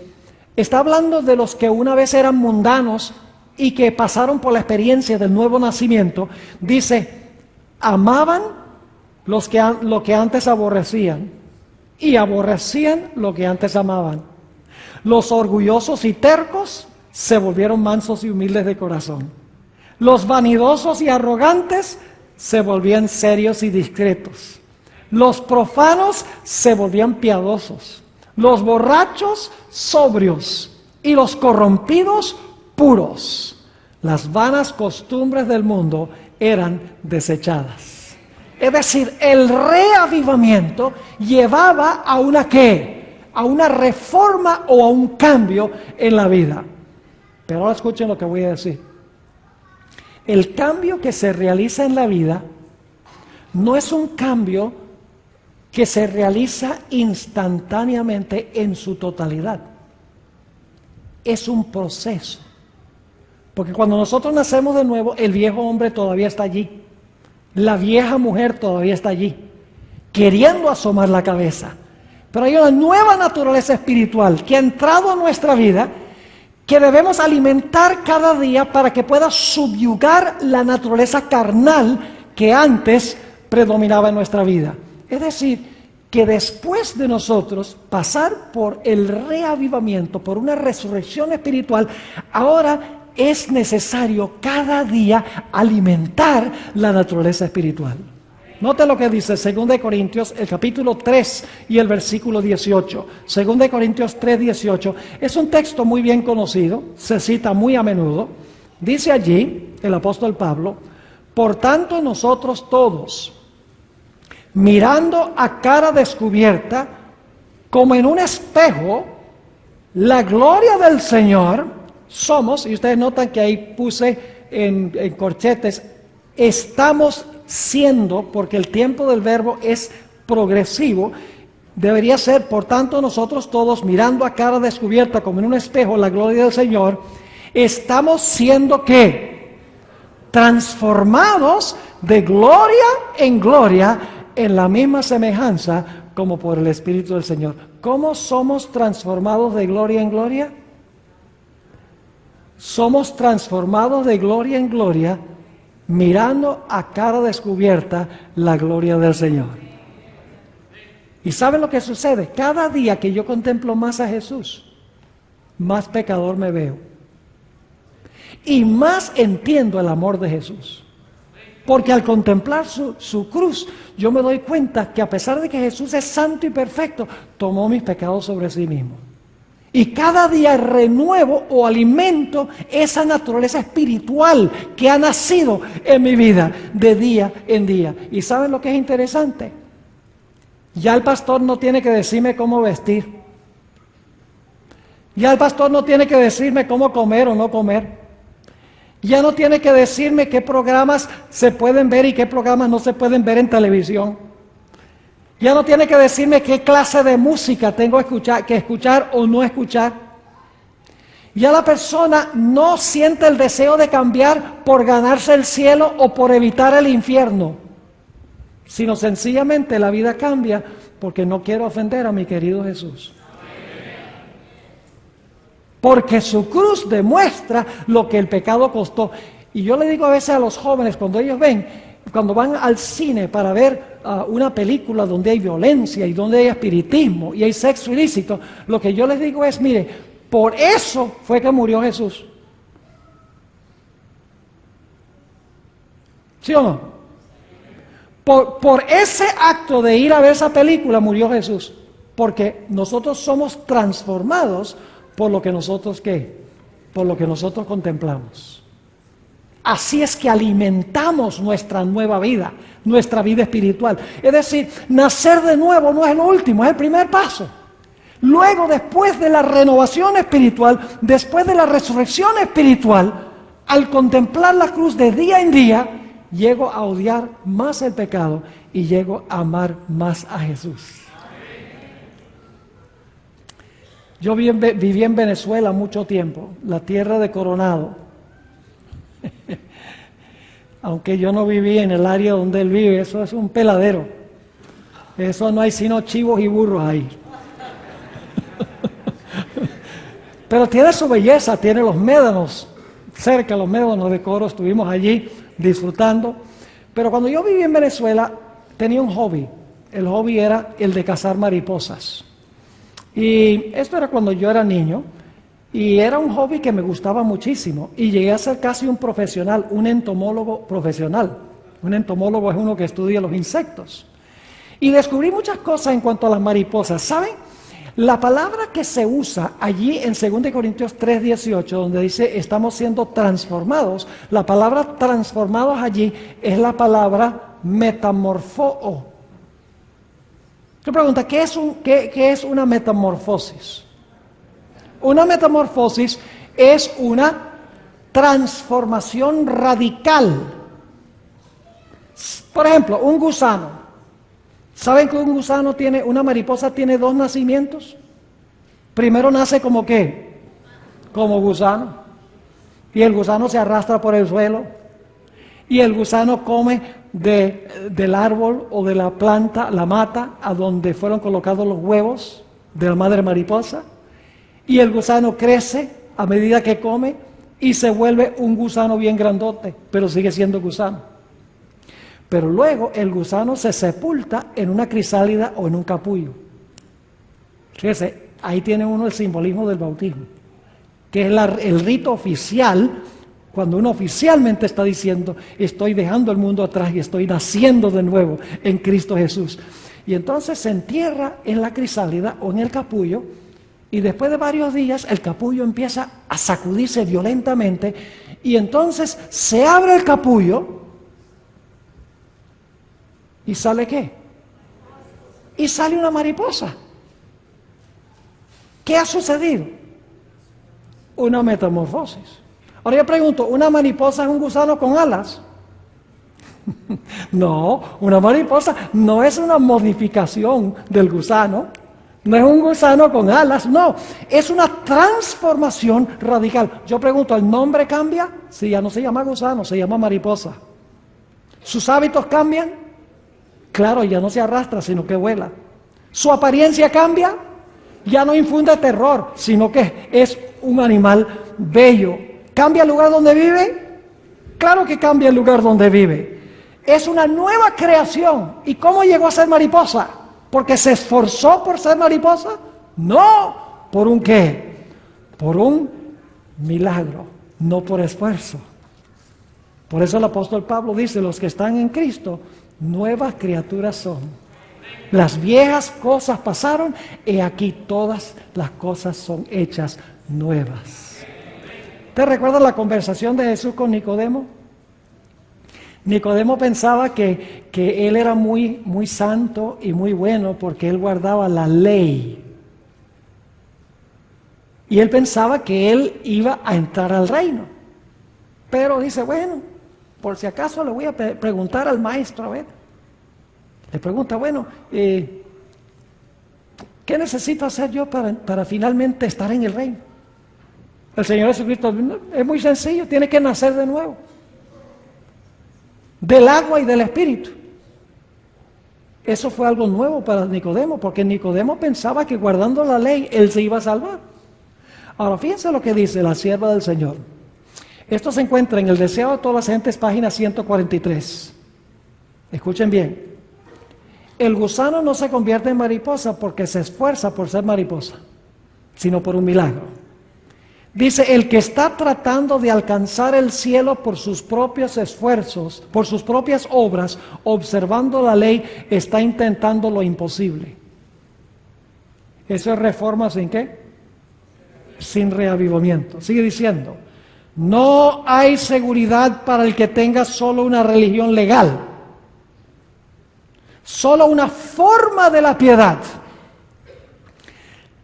está hablando de los que una vez eran mundanos y que pasaron por la experiencia del nuevo nacimiento. Dice: amaban lo que antes aborrecían y aborrecían lo que antes amaban. Los orgullosos y tercos se volvieron mansos y humildes de corazón. Los vanidosos y arrogantes se volvían serios y discretos. Los profanos se volvían piadosos. Los borrachos, sobrios. y los corrompidos puros. Las vanas costumbres del mundo eran desechadas. Es decir, el reavivamiento llevaba a una ¿qué? A una reforma o a un cambio en la vida. Pero ahora escuchen lo que voy a decir. El cambio que se realiza en la vida no es un cambio que se realiza instantáneamente en su totalidad. Es un proceso. Porque cuando nosotros nacemos de nuevo, el viejo hombre todavía está allí. La vieja mujer todavía está allí, queriendo asomar la cabeza. Pero hay una nueva naturaleza espiritual que ha entrado a nuestra vida, que debemos alimentar cada día para que pueda subyugar la naturaleza carnal que antes predominaba en nuestra vida. Es decir, que después de nosotros pasar por el reavivamiento, por una resurrección espiritual, ahora es necesario cada día alimentar la naturaleza espiritual. Note lo que dice 2 Corintios, el capítulo 3 y el versículo 18. 2 Corintios 3, 18. Es un texto muy bien conocido, se cita muy a menudo. Dice allí el apóstol Pablo: por tanto nosotros todos, mirando a cara descubierta, como en un espejo, la gloria del Señor, somos, y ustedes notan que ahí puse en corchetes, estamos siendo, porque el tiempo del verbo es progresivo, debería ser, por tanto nosotros todos, mirando a cara descubierta como en un espejo la gloria del Señor, estamos siendo ¿qué? Transformados de gloria en gloria en la misma semejanza como por el Espíritu del Señor. ¿Cómo somos transformados de gloria en gloria? Somos transformados de gloria en gloria, mirando a cara descubierta la gloria del Señor. ¿Y saben lo que sucede? Cada día que yo contemplo más a Jesús, más pecador me veo. Y más entiendo el amor de Jesús. Porque al contemplar su cruz, yo me doy cuenta que a pesar de que Jesús es santo y perfecto, tomó mis pecados sobre sí mismo. Y cada día renuevo o alimento esa naturaleza espiritual que ha nacido en mi vida de día en día. ¿Y saben lo que es interesante? Ya el pastor no tiene que decirme cómo vestir. Ya el pastor no tiene que decirme cómo comer o no comer. Ya no tiene que decirme qué programas se pueden ver y qué programas no se pueden ver en televisión. Ya no tiene que decirme qué clase de música tengo que escuchar o no escuchar. Ya la persona no siente el deseo de cambiar por ganarse el cielo o por evitar el infierno, sino sencillamente la vida cambia porque no quiero ofender a mi querido Jesús. Porque su cruz demuestra lo que el pecado costó. Y yo le digo a veces a los jóvenes, cuando ellos cuando van al cine para ver una película donde hay violencia y donde hay espiritismo y hay sexo ilícito, lo que yo les digo es, mire, por eso fue que murió Jesús. ¿Sí o no? Por ese acto de ir a ver esa película murió Jesús. Porque nosotros somos transformados por lo que nosotros ¿qué? Por lo que nosotros contemplamos. Así es que alimentamos nuestra nueva vida, nuestra vida espiritual. Es decir, nacer de nuevo no es lo último, es el primer paso. Luego, después de la renovación espiritual, después de la resurrección espiritual, al contemplar la cruz de día en día, llego a odiar más el pecado y llego a amar más a Jesús. Yo viví en Venezuela mucho tiempo, la tierra de Coronado. Aunque yo no viví en el área donde él vive, eso es un peladero. Eso no hay sino chivos y burros ahí. Pero tiene su belleza, tiene los médanos, cerca los médanos de Coro, estuvimos allí disfrutando. Pero cuando yo viví en Venezuela, tenía un hobby. El hobby era el de cazar mariposas. Y esto era cuando yo era niño. Y era un hobby que me gustaba muchísimo. Y llegué a ser casi un profesional, un entomólogo profesional. Un entomólogo es uno que estudia los insectos. Y descubrí muchas cosas en cuanto a las mariposas. ¿Saben? La palabra que se usa allí en 2 Corintios 3:18, donde dice estamos siendo transformados, la palabra transformados allí es la palabra metamorfoo. Yo pregunto, ¿qué es una metamorfosis? Una metamorfosis es una transformación radical. Por ejemplo, un gusano. ¿Saben que una mariposa tiene 2 nacimientos? Primero nace como ¿qué? Como gusano. Y el gusano se arrastra por el suelo. Y el gusano come del árbol o de la planta, la mata, a donde fueron colocados los huevos de la madre mariposa. Y el gusano crece a medida que come y se vuelve un gusano bien grandote, pero sigue siendo gusano. Pero luego el gusano se sepulta en una crisálida o en un capullo. Fíjese, ahí tiene uno el simbolismo del bautismo, que es el rito oficial, cuando uno oficialmente está diciendo, estoy dejando el mundo atrás y estoy naciendo de nuevo en Cristo Jesús. Y entonces se entierra en la crisálida o en el capullo, y después de varios días el capullo empieza a sacudirse violentamente, y entonces se abre el capullo. ¿Y sale qué? Y sale una mariposa. ¿Qué ha sucedido? Una metamorfosis. Ahora yo pregunto, ¿una mariposa es un gusano con alas? No, una mariposa no es una modificación del gusano. No es un gusano con alas, no. Es una transformación radical. Yo pregunto, ¿el nombre cambia? Sí, ya no se llama gusano, se llama mariposa. ¿Sus hábitos cambian? Claro, ya no se arrastra, sino que vuela. ¿Su apariencia cambia? Ya no infunde terror, sino que es un animal bello. ¿Cambia el lugar donde vive? Claro que cambia el lugar donde vive. Es una nueva creación. ¿Y cómo llegó a ser mariposa? ¿Porque se esforzó por ser mariposa? No. ¿Por un qué? Por un milagro, no por esfuerzo. Por eso el apóstol Pablo dice, los que están en Cristo, nuevas criaturas son. Las viejas cosas pasaron, y aquí todas las cosas son hechas nuevas. ¿Te recuerdas la conversación de Jesús con Nicodemo? Nicodemo pensaba que él era muy santo y muy bueno porque él guardaba la ley. Y él pensaba que él iba a entrar al reino. Pero dice, bueno, por si acaso le voy a preguntar al maestro, a ver. Le pregunta, bueno, ¿qué necesito hacer yo para finalmente estar en el reino? El Señor Jesucristo, es muy sencillo, tiene que nacer de nuevo. Del agua y del Espíritu. Eso fue algo nuevo para Nicodemo, porque Nicodemo pensaba que guardando la ley, él se iba a salvar. Ahora, fíjense lo que dice la sierva del Señor. Esto se encuentra en El Deseo de todas las gentes, página 143. Escuchen bien. El gusano no se convierte en mariposa porque se esfuerza por ser mariposa, sino por un milagro. Dice, el que está tratando de alcanzar el cielo por sus propios esfuerzos, por sus propias obras, observando la ley, está intentando lo imposible. Eso es reforma sin qué? Sin reavivamiento. Sigue diciendo, no hay seguridad para el que tenga solo una religión legal, solo una forma de la piedad.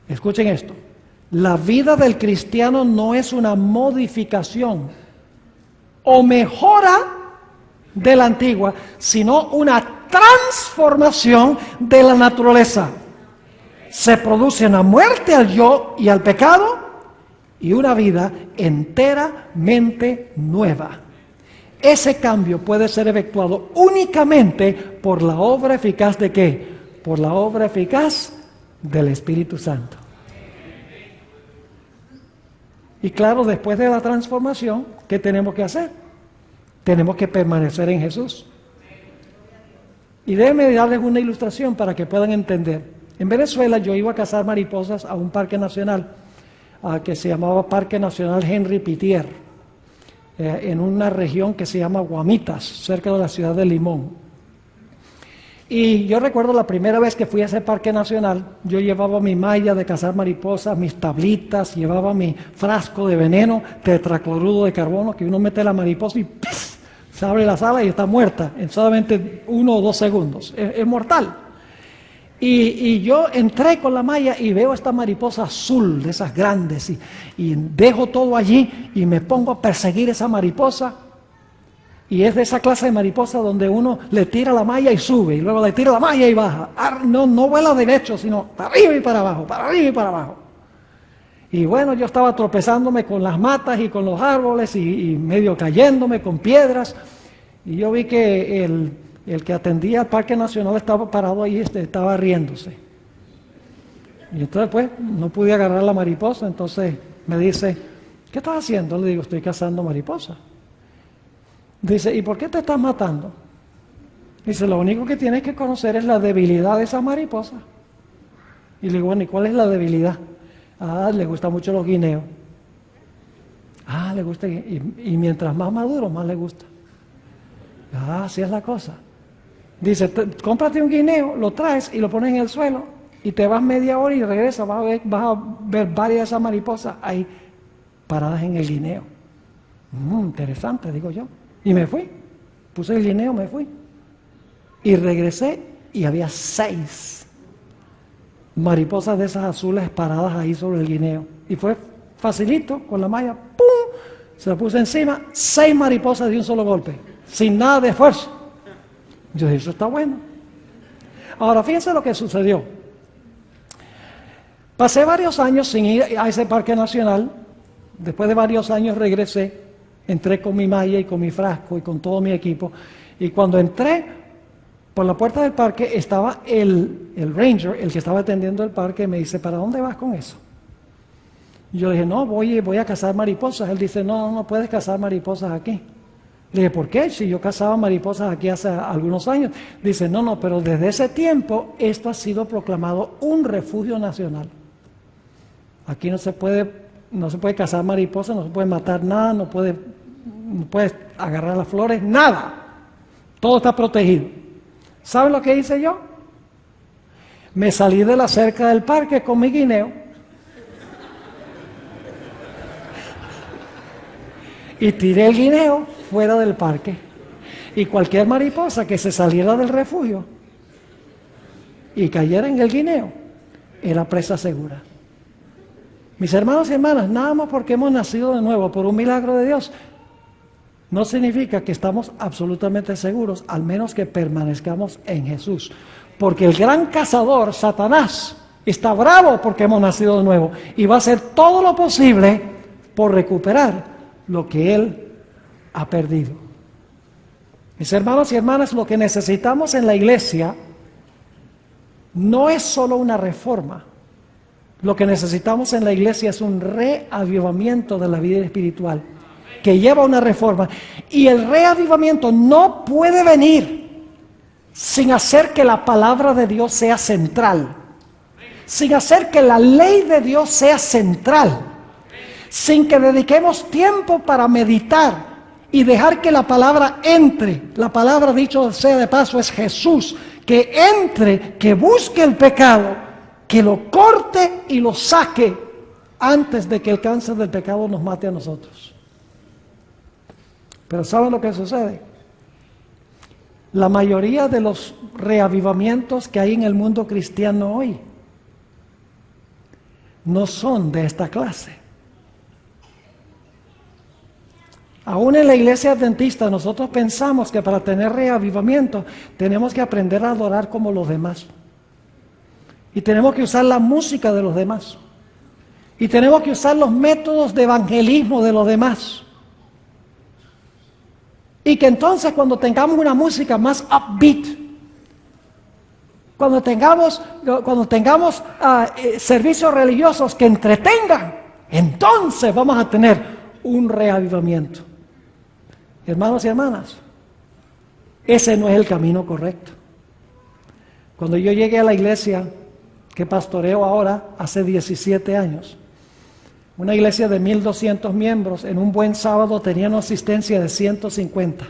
Escuchen esto. La vida del cristiano no es una modificación o mejora de la antigua, sino una transformación de la naturaleza. Se produce una muerte al yo y al pecado y una vida enteramente nueva. Ese cambio puede ser efectuado únicamente por la obra eficaz ¿de qué? Por la obra eficaz del Espíritu Santo. Y claro, después de la transformación, ¿qué tenemos que hacer? Tenemos que permanecer en Jesús. Y déjenme darles una ilustración para que puedan entender. En Venezuela yo iba a cazar mariposas a un parque nacional que se llamaba Parque Nacional Henry Pittier, en una región que se llama Guamitas, cerca de la ciudad de Limón. Y yo recuerdo la primera vez que fui a ese parque nacional, yo llevaba mi malla de cazar mariposas, mis tablitas, llevaba mi frasco de veneno, tetracloruro de carbono, que uno mete la mariposa y ¡puf! Se abre la sala y está muerta en solamente 1 o 2 segundos. Es mortal. Y yo entré con la malla y veo esta mariposa azul, de esas grandes, y dejo todo allí y me pongo a perseguir esa mariposa. Y es de esa clase de mariposa donde uno le tira la malla y sube, y luego le tira la malla y baja. No vuela derecho, sino para arriba y para abajo, para arriba y para abajo. Y bueno, yo estaba tropezándome con las matas y con los árboles y medio cayéndome con piedras. Y yo vi que el que atendía al Parque Nacional estaba parado ahí, estaba riéndose. Y entonces pues no pude agarrar la mariposa, entonces me dice, ¿qué estás haciendo? Le digo, estoy cazando mariposas. Dice, ¿y por qué te estás matando? Dice, lo único que tienes que conocer es la debilidad de esa mariposa. Y le digo, bueno, ¿y cuál es la debilidad? Ah, le gustan mucho los guineos. Ah, le gusta, y mientras más maduro, más le gusta. Ah, así es la cosa. Dice, cómprate un guineo, lo traes y lo pones en el suelo y te vas media hora y regresas, vas a ver varias de esas mariposas ahí paradas en el guineo. Interesante, digo yo. Y me fui, puse el guineo, me fui. Y regresé y había 6 mariposas de esas azules paradas ahí sobre el guineo. Y fue facilito, con la malla, ¡pum! Se la puse encima, 6 mariposas de un solo golpe, sin nada de esfuerzo. Yo dije, eso está bueno. Ahora, fíjense lo que sucedió. Pasé varios años sin ir a ese parque nacional. Después de varios años regresé. Entré con mi malla y con mi frasco y con todo mi equipo. Y cuando entré por la puerta del parque, estaba el ranger, el que estaba atendiendo el parque, y me dice, ¿para dónde vas con eso? Y yo le dije, no, voy a cazar mariposas. Él dice, no puedes cazar mariposas aquí. Le dije, ¿por qué? Si yo cazaba mariposas aquí hace algunos años. Dice, no, pero desde ese tiempo esto ha sido proclamado un refugio nacional. Aquí no se puede cazar mariposas, no se puede matar nada, no puedes agarrar las flores, nada. Todo está protegido. ¿Saben lo que hice yo? Me salí de la cerca del parque con mi guineo y tiré el guineo fuera del parque. Y cualquier mariposa que se saliera del refugio y cayera en el guineo era presa segura. Mis hermanos y hermanas, nada más porque hemos nacido de nuevo por un milagro de Dios, no significa que estamos absolutamente seguros, al menos que permanezcamos en Jesús. Porque el gran cazador, Satanás, está bravo porque hemos nacido de nuevo y va a hacer todo lo posible por recuperar lo que él ha perdido. Mis hermanos y hermanas, lo que necesitamos en la iglesia no es solo una reforma. Lo que necesitamos en la iglesia es un reavivamiento de la vida espiritual que lleva a una reforma. Y el reavivamiento no puede venir sin hacer que la palabra de Dios sea central, sin hacer que la ley de Dios sea central, sin que dediquemos tiempo para meditar y dejar que la palabra entre. La palabra, dicho sea de paso, es Jesús, que entre, que busque el pecado, que lo corte y lo saque antes de que el cáncer del pecado nos mate a nosotros. Pero ¿saben lo que sucede? La mayoría de los reavivamientos que hay en el mundo cristiano hoy no son de esta clase. Aún en la iglesia adventista nosotros pensamos que para tener reavivamiento tenemos que aprender a adorar como los demás. Y tenemos que usar la música de los demás. Y tenemos que usar los métodos de evangelismo de los demás. Y que entonces cuando tengamos una música más upbeat, cuando tengamos servicios religiosos que entretengan, entonces vamos a tener un reavivamiento. Hermanos y hermanas, ese no es el camino correcto. Cuando yo llegué a la iglesia que pastoreo ahora, hace 17 años, una iglesia de 1,200 miembros, en un buen sábado tenía una asistencia de 150.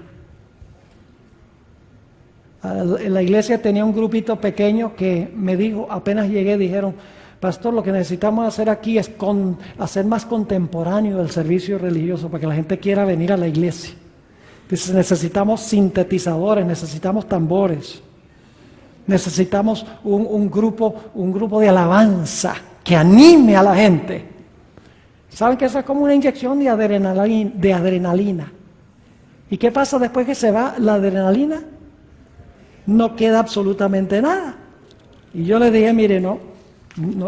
La iglesia tenía un grupito pequeño que me dijo, apenas llegué, dijeron, pastor, lo que necesitamos hacer aquí es hacer más contemporáneo el servicio religioso para que la gente quiera venir a la iglesia. Dice, necesitamos sintetizadores, necesitamos tambores, necesitamos un grupo de alabanza que anime a la gente. ¿Saben que eso es como una inyección de adrenalina? ¿Y qué pasa después que se va la adrenalina? No queda absolutamente nada. Y yo le dije, mire, no,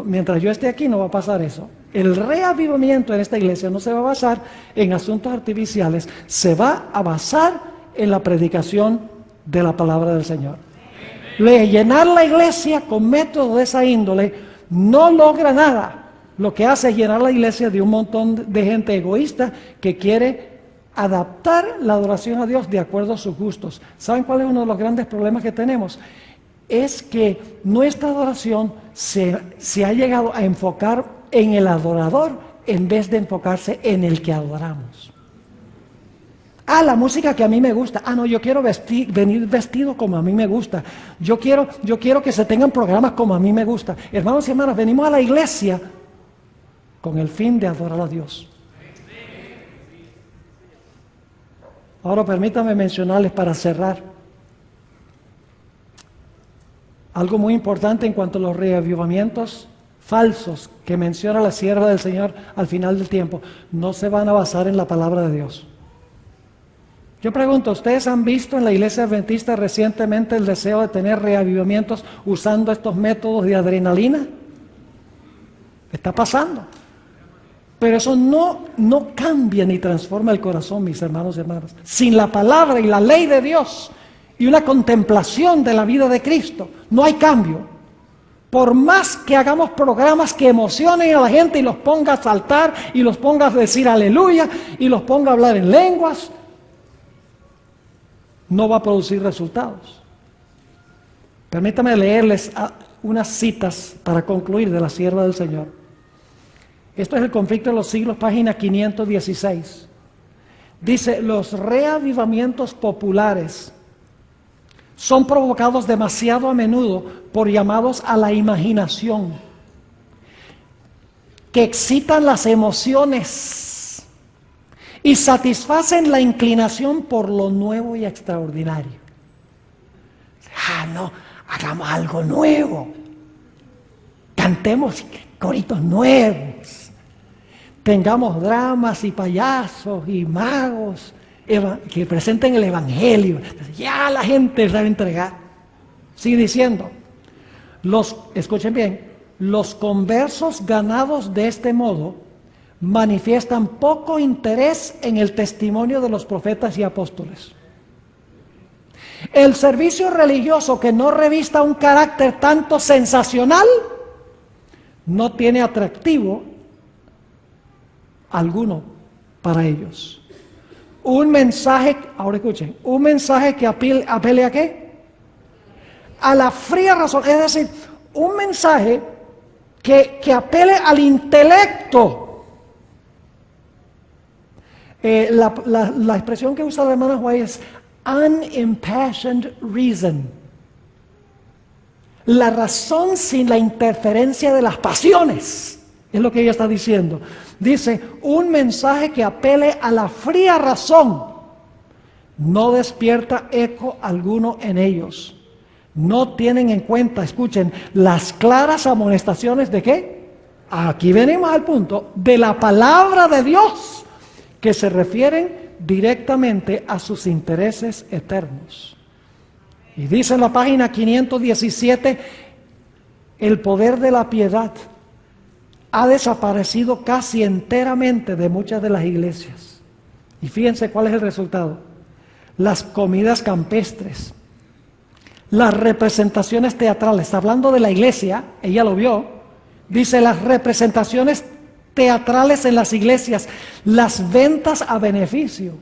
mientras yo esté aquí no va a pasar eso. El reavivamiento en esta iglesia no se va a basar en asuntos artificiales, se va a basar en la predicación de la palabra del Señor. Llenar la iglesia con métodos de esa índole no logra nada. Lo que hace es llenar la iglesia de un montón de gente egoísta que quiere adaptar la adoración a Dios de acuerdo a sus gustos. ¿Saben cuál es uno de los grandes problemas que tenemos? Es que nuestra adoración se ha llegado a enfocar en el adorador en vez de enfocarse en el que adoramos. Ah, la música que a mí me gusta. Ah, no, yo quiero venir vestido como a mí me gusta. Yo quiero que se tengan programas como a mí me gusta. Hermanos y hermanas, venimos a la iglesia con el fin de adorar a Dios. Ahora permítanme mencionarles para cerrar algo muy importante en cuanto a los reavivamientos falsos que menciona la sierva del Señor al final del tiempo. No se van a basar en la palabra de Dios. Yo pregunto, ¿ustedes han visto en la iglesia adventista recientemente el deseo de tener reavivamientos usando estos métodos de adrenalina? Está pasando. Pero eso no cambia ni transforma el corazón, mis hermanos y hermanas. Sin la palabra y la ley de Dios y una contemplación de la vida de Cristo, no hay cambio. Por más que hagamos programas que emocionen a la gente y los ponga a saltar y los ponga a decir aleluya y los ponga a hablar en lenguas, no va a producir resultados. Permítame leerles unas citas para concluir de la sierva del Señor. Esto es el Conflicto de los Siglos, página 516. Dice, los reavivamientos populares son provocados demasiado a menudo por llamados a la imaginación, que excitan las emociones y satisfacen la inclinación por lo nuevo y extraordinario. Ah, no, hagamos algo nuevo. Cantemos coritos nuevos. Tengamos dramas y payasos y magos que presenten el Evangelio. Ya la gente se va a entregar. Sigue diciendo, escuchen bien, los conversos ganados de este modo manifiestan poco interés en el testimonio de los profetas y apóstoles. El servicio religioso que no revista un carácter tanto sensacional no tiene atractivo alguno para ellos. Un mensaje, ahora escuchen, un mensaje que apele ¿a qué? A la fría razón, es decir, un mensaje que apele al intelecto. La expresión que usa la hermana White es unimpassioned reason. La razón sin la interferencia de las pasiones, es lo que ella está diciendo. Dice, un mensaje que apele a la fría razón no despierta eco alguno en ellos. No tienen en cuenta, escuchen, las claras amonestaciones de ¿qué? Aquí venimos al punto, de la palabra de Dios, que se refieren directamente a sus intereses eternos. Y dice en la página 517, el poder de la piedad ha desaparecido casi enteramente de muchas de las iglesias. Y fíjense cuál es el resultado. Las comidas campestres, las representaciones teatrales, está hablando de la iglesia, ella lo vio, dice las representaciones teatrales en las iglesias, las ventas a beneficio.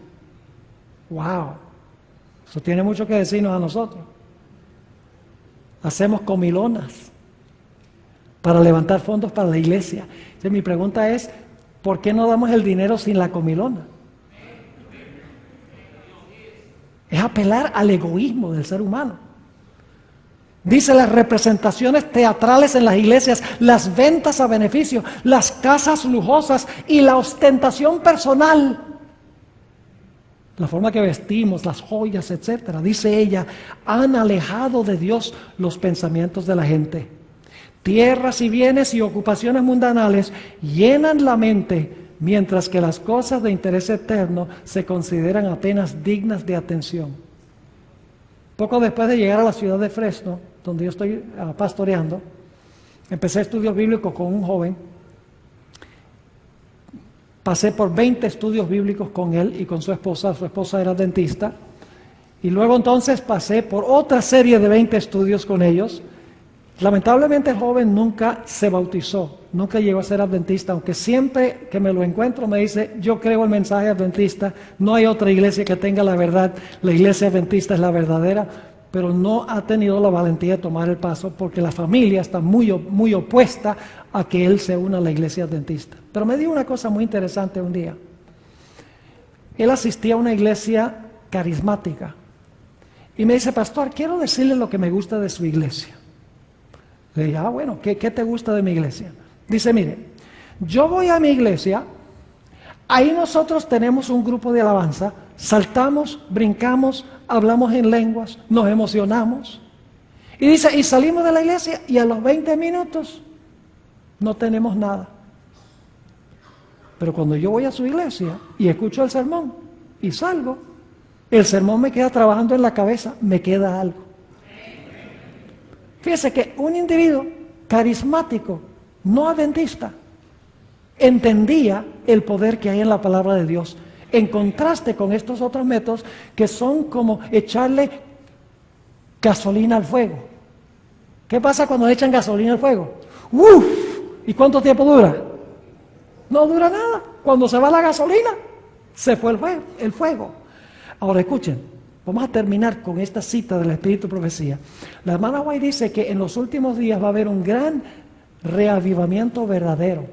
¡Wow! Eso tiene mucho que decirnos a nosotros. Hacemos comilonas para levantar fondos para la iglesia. Entonces, mi pregunta es, ¿por qué no damos el dinero sin la comilona? Es apelar al egoísmo del ser humano. Dice las representaciones teatrales en las iglesias, las ventas a beneficio, las casas lujosas y la ostentación personal. La forma que vestimos, las joyas, etcétera. Dice ella, han alejado de Dios los pensamientos de la gente. Tierras y bienes y ocupaciones mundanales llenan la mente, mientras que las cosas de interés eterno se consideran apenas dignas de atención. Poco después de llegar a la ciudad de Fresno, donde yo estoy pastoreando, empecé estudios bíblicos con un joven. Pasé por 20 estudios bíblicos con él y con su esposa era dentista. Y luego entonces pasé por otra serie de 20 estudios con ellos. Lamentablemente el joven nunca se bautizó, nunca llegó a ser adventista, aunque siempre que me lo encuentro me dice, yo creo el mensaje adventista, no hay otra iglesia que tenga la verdad, la iglesia adventista es la verdadera, pero no ha tenido la valentía de tomar el paso porque la familia está muy opuesta a que él se una a la iglesia adventista. Pero me dijo una cosa muy interesante un día. Él asistía a una iglesia carismática y me dice, pastor, quiero decirle lo que me gusta de su iglesia. Le dije, bueno, ¿qué te gusta de mi iglesia? Dice, mire, yo voy a mi iglesia, ahí nosotros tenemos un grupo de alabanza, saltamos, brincamos, hablamos en lenguas, nos emocionamos. Y dice, y salimos de la iglesia y a los 20 minutos no tenemos nada. Pero cuando yo voy a su iglesia y escucho el sermón y salgo, el sermón me queda trabajando en la cabeza, me queda algo. Fíjese que un individuo carismático, no adventista, entendía el poder que hay en la palabra de Dios, en contraste con estos otros métodos que son como echarle gasolina al fuego. ¿Qué pasa cuando echan gasolina al fuego? ¡Uf! ¿Y cuánto tiempo dura? No dura nada. Cuando se va la gasolina, se fue el fuego. Ahora escuchen. Vamos a terminar con esta cita del Espíritu Profecía. La hermana White dice que en los últimos días va a haber un gran reavivamiento verdadero.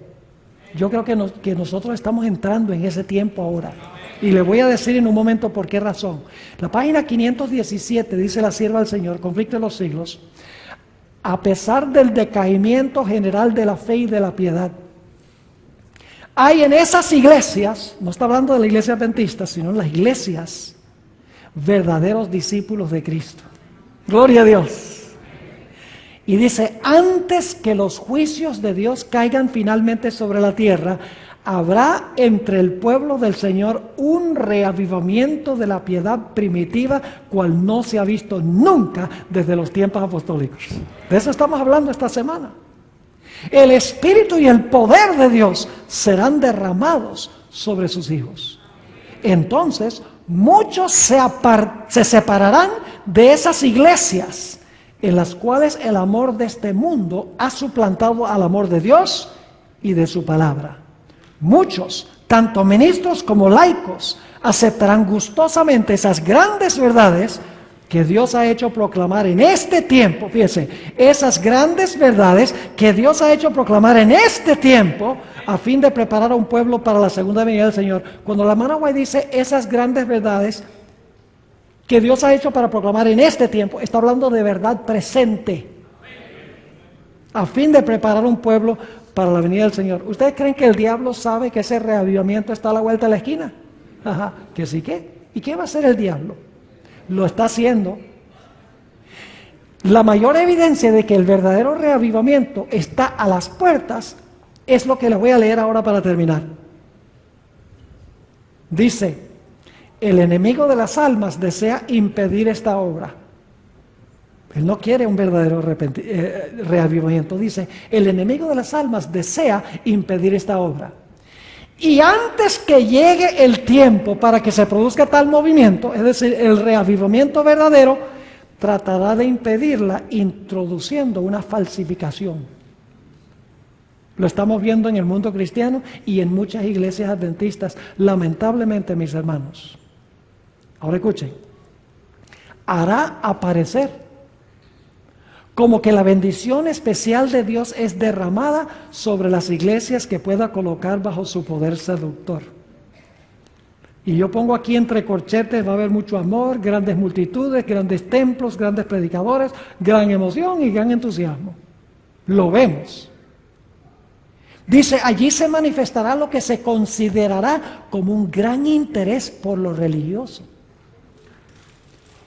Yo creo que nosotros estamos entrando en ese tiempo ahora. Y le voy a decir en un momento por qué razón. La página 517 dice la sierva del Señor, conflicto de los siglos, a pesar del decaimiento general de la fe y de la piedad, hay en esas iglesias, no está hablando de la iglesia adventista, sino en las iglesias, verdaderos discípulos de Cristo. Gloria a Dios. Y dice, antes que los juicios de Dios caigan finalmente sobre la tierra, habrá entre el pueblo del Señor un reavivamiento de la piedad primitiva, cual no se ha visto nunca desde los tiempos apostólicos. De eso estamos hablando esta semana. El Espíritu y el poder de Dios serán derramados sobre sus hijos. Entonces, muchos se separarán de esas iglesias en las cuales el amor de este mundo ha suplantado al amor de Dios y de su palabra. Muchos, tanto ministros como laicos, aceptarán gustosamente esas grandes verdades que Dios ha hecho proclamar en este tiempo. Fíjense, esas grandes verdades que Dios ha hecho proclamar en este tiempo a fin de preparar a un pueblo para la segunda venida del Señor. Cuando la hermana White dice esas grandes verdades que Dios ha hecho para proclamar en este tiempo, está hablando de verdad presente, a fin de preparar un pueblo para la venida del Señor. ¿Ustedes creen que el diablo sabe que ese reavivamiento está a la vuelta de la esquina? Ajá, que sí, ¿qué? ¿Y qué va a hacer el diablo? Lo está haciendo. La mayor evidencia de que el verdadero reavivamiento está a las puertas es lo que les voy a leer ahora para terminar. Dice, el enemigo de las almas desea impedir esta obra. Él no quiere un verdadero reavivamiento. Dice, el enemigo de las almas desea impedir esta obra. Y antes que llegue el tiempo para que se produzca tal movimiento, es decir, el reavivamiento verdadero, tratará de impedirla introduciendo una falsificación. Lo estamos viendo en el mundo cristiano y en muchas iglesias adventistas, lamentablemente, mis hermanos. Ahora escuchen, hará aparecer como que la bendición especial de Dios es derramada sobre las iglesias que pueda colocar bajo su poder seductor. Y yo pongo aquí entre corchetes, va a haber mucho amor, grandes multitudes, grandes templos, grandes predicadores, gran emoción y gran entusiasmo. Lo vemos. Dice, allí se manifestará lo que se considerará como un gran interés por lo religioso.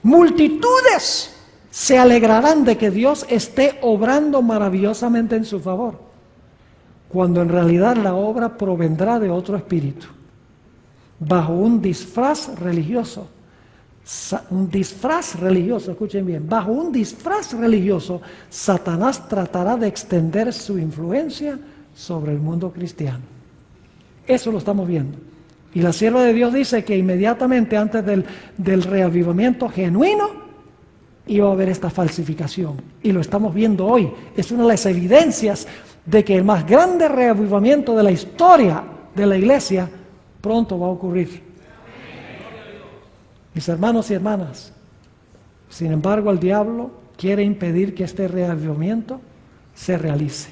Multitudes se alegrarán de que Dios esté obrando maravillosamente en su favor, cuando en realidad la obra provendrá de otro espíritu, bajo un disfraz religioso. Escuchen bien, bajo un disfraz religioso, Satanás tratará de extender su influencia sobre el mundo cristiano. Eso lo estamos viendo. Y la sierva de Dios dice que inmediatamente antes del reavivamiento genuino iba a haber esta falsificación. Y lo estamos viendo hoy. Es una de las evidencias de que el más grande reavivamiento de la historia de la iglesia pronto va a ocurrir. Mis hermanos y hermanas, sin embargo, el diablo quiere impedir que este reavivamiento se realice.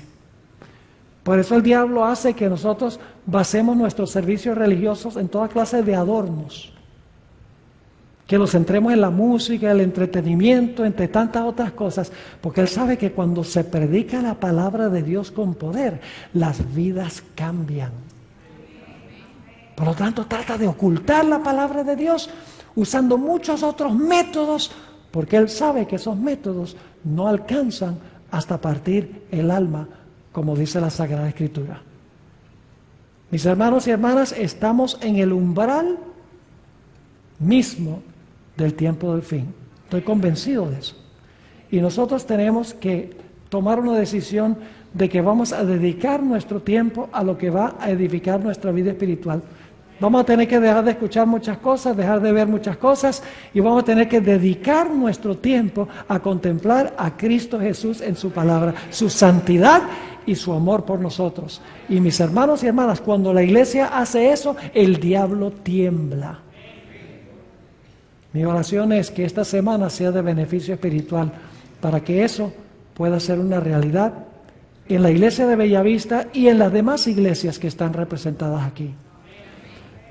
Por eso el diablo hace que nosotros basemos nuestros servicios religiosos en toda clase de adornos, que los centremos en la música, el entretenimiento, entre tantas otras cosas, porque él sabe que cuando se predica la palabra de Dios con poder, las vidas cambian. Por lo tanto, trata de ocultar la palabra de Dios usando muchos otros métodos, porque él sabe que esos métodos no alcanzan hasta partir el alma, como dice la Sagrada Escritura. Mis hermanos y hermanas, estamos en el umbral mismo del tiempo del fin. Estoy convencido de eso. Y nosotros tenemos que tomar una decisión de que vamos a dedicar nuestro tiempo a lo que va a edificar nuestra vida espiritual. Vamos a tener que dejar de escuchar muchas cosas, dejar de ver muchas cosas, y vamos a tener que dedicar nuestro tiempo a contemplar a Cristo Jesús en su palabra, su santidad y su amor por nosotros. Y mis hermanos y hermanas, cuando la iglesia hace eso, el diablo tiembla. Mi oración es que esta semana sea de beneficio espiritual, para que eso pueda ser una realidad en la iglesia de Bellavista y en las demás iglesias que están representadas aquí.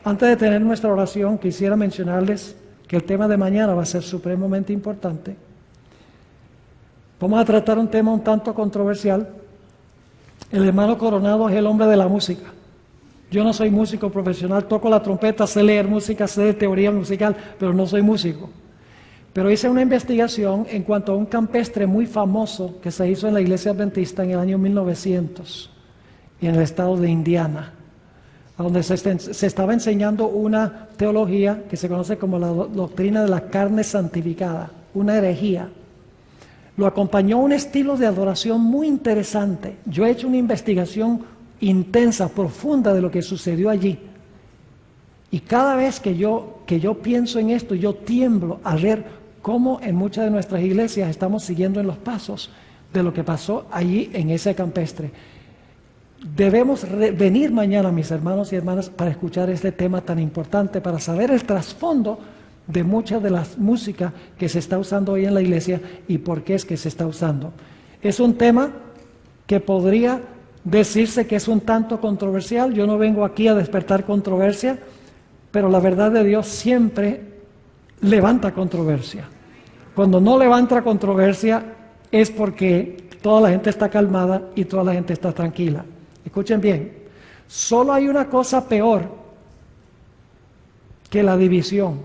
Antes de tener nuestra oración, quisiera mencionarles que el tema de mañana va a ser supremamente importante. Vamos a tratar un tema un tanto controversial. El hermano Coronado es el hombre de la música. Yo no soy músico profesional, toco la trompeta, sé leer música, sé de teoría musical, pero no soy músico. Pero hice una investigación en cuanto a un campestre muy famoso que se hizo en la iglesia adventista en el año 1900, en el estado de Indiana, donde se estaba enseñando una teología que se conoce como la doctrina de la carne santificada, una herejía. Lo acompañó un estilo de adoración muy interesante. Yo he hecho una investigación intensa, profunda de lo que sucedió allí. Y cada vez que yo pienso en esto, yo tiemblo al ver cómo en muchas de nuestras iglesias estamos siguiendo en los pasos de lo que pasó allí en ese campestre. Debemos venir mañana, mis hermanos y hermanas, para escuchar este tema tan importante, para saber el trasfondo de mucha de la música que se está usando hoy en la iglesia y por qué es que se está usando. Es un tema que podría decirse que es un tanto controversial. Yo no vengo aquí a despertar controversia, pero la verdad de Dios siempre levanta controversia. Cuando no levanta controversia es porque toda la gente está calmada y toda la gente está tranquila. Escuchen bien, solo hay una cosa peor que la división,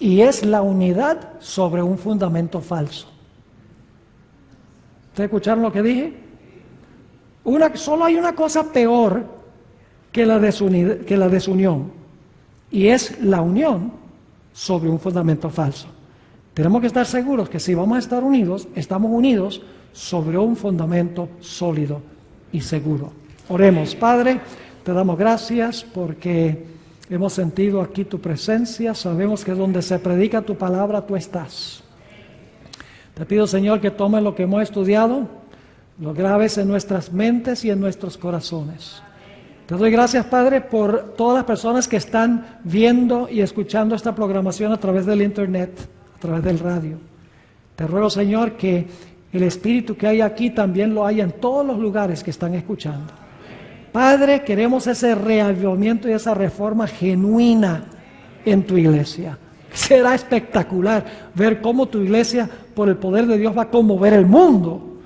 y es la unidad sobre un fundamento falso. ¿Ustedes escucharon lo que dije? Solo hay una cosa peor que la desunión, y es la unión sobre un fundamento falso. Tenemos que estar seguros que si vamos a estar unidos, estamos unidos sobre un fundamento sólido y seguro. Oremos. Padre, te damos gracias porque hemos sentido aquí tu presencia, sabemos que donde se predica tu palabra tú estás. Te pido, Señor, que tomes lo que hemos estudiado, lo grabes en nuestras mentes y en nuestros corazones. Te doy gracias, Padre, por todas las personas que están viendo y escuchando esta programación a través del internet, a través del radio. Te ruego, Señor, que el Espíritu que hay aquí también lo haya en todos los lugares que están escuchando. Padre, queremos ese reavivamiento y esa reforma genuina en tu iglesia. Será espectacular ver cómo tu iglesia, por el poder de Dios, va a conmover el mundo.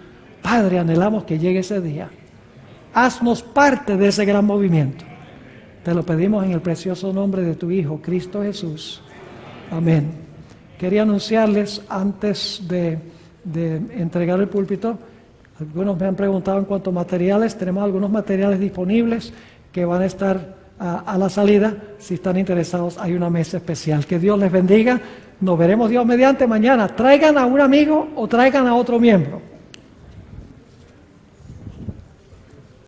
Padre, anhelamos que llegue ese día. Haznos parte de ese gran movimiento. Te lo pedimos en el precioso nombre de tu Hijo, Cristo Jesús. Amén. Quería anunciarles antes de entregar el púlpito. Algunos me han preguntado en cuanto a materiales. Tenemos algunos materiales disponibles que van a estar a la salida. Si están interesados, hay una mesa especial. Que Dios les bendiga. Nos veremos Dios mediante mañana. Traigan a un amigo o traigan a otro miembro.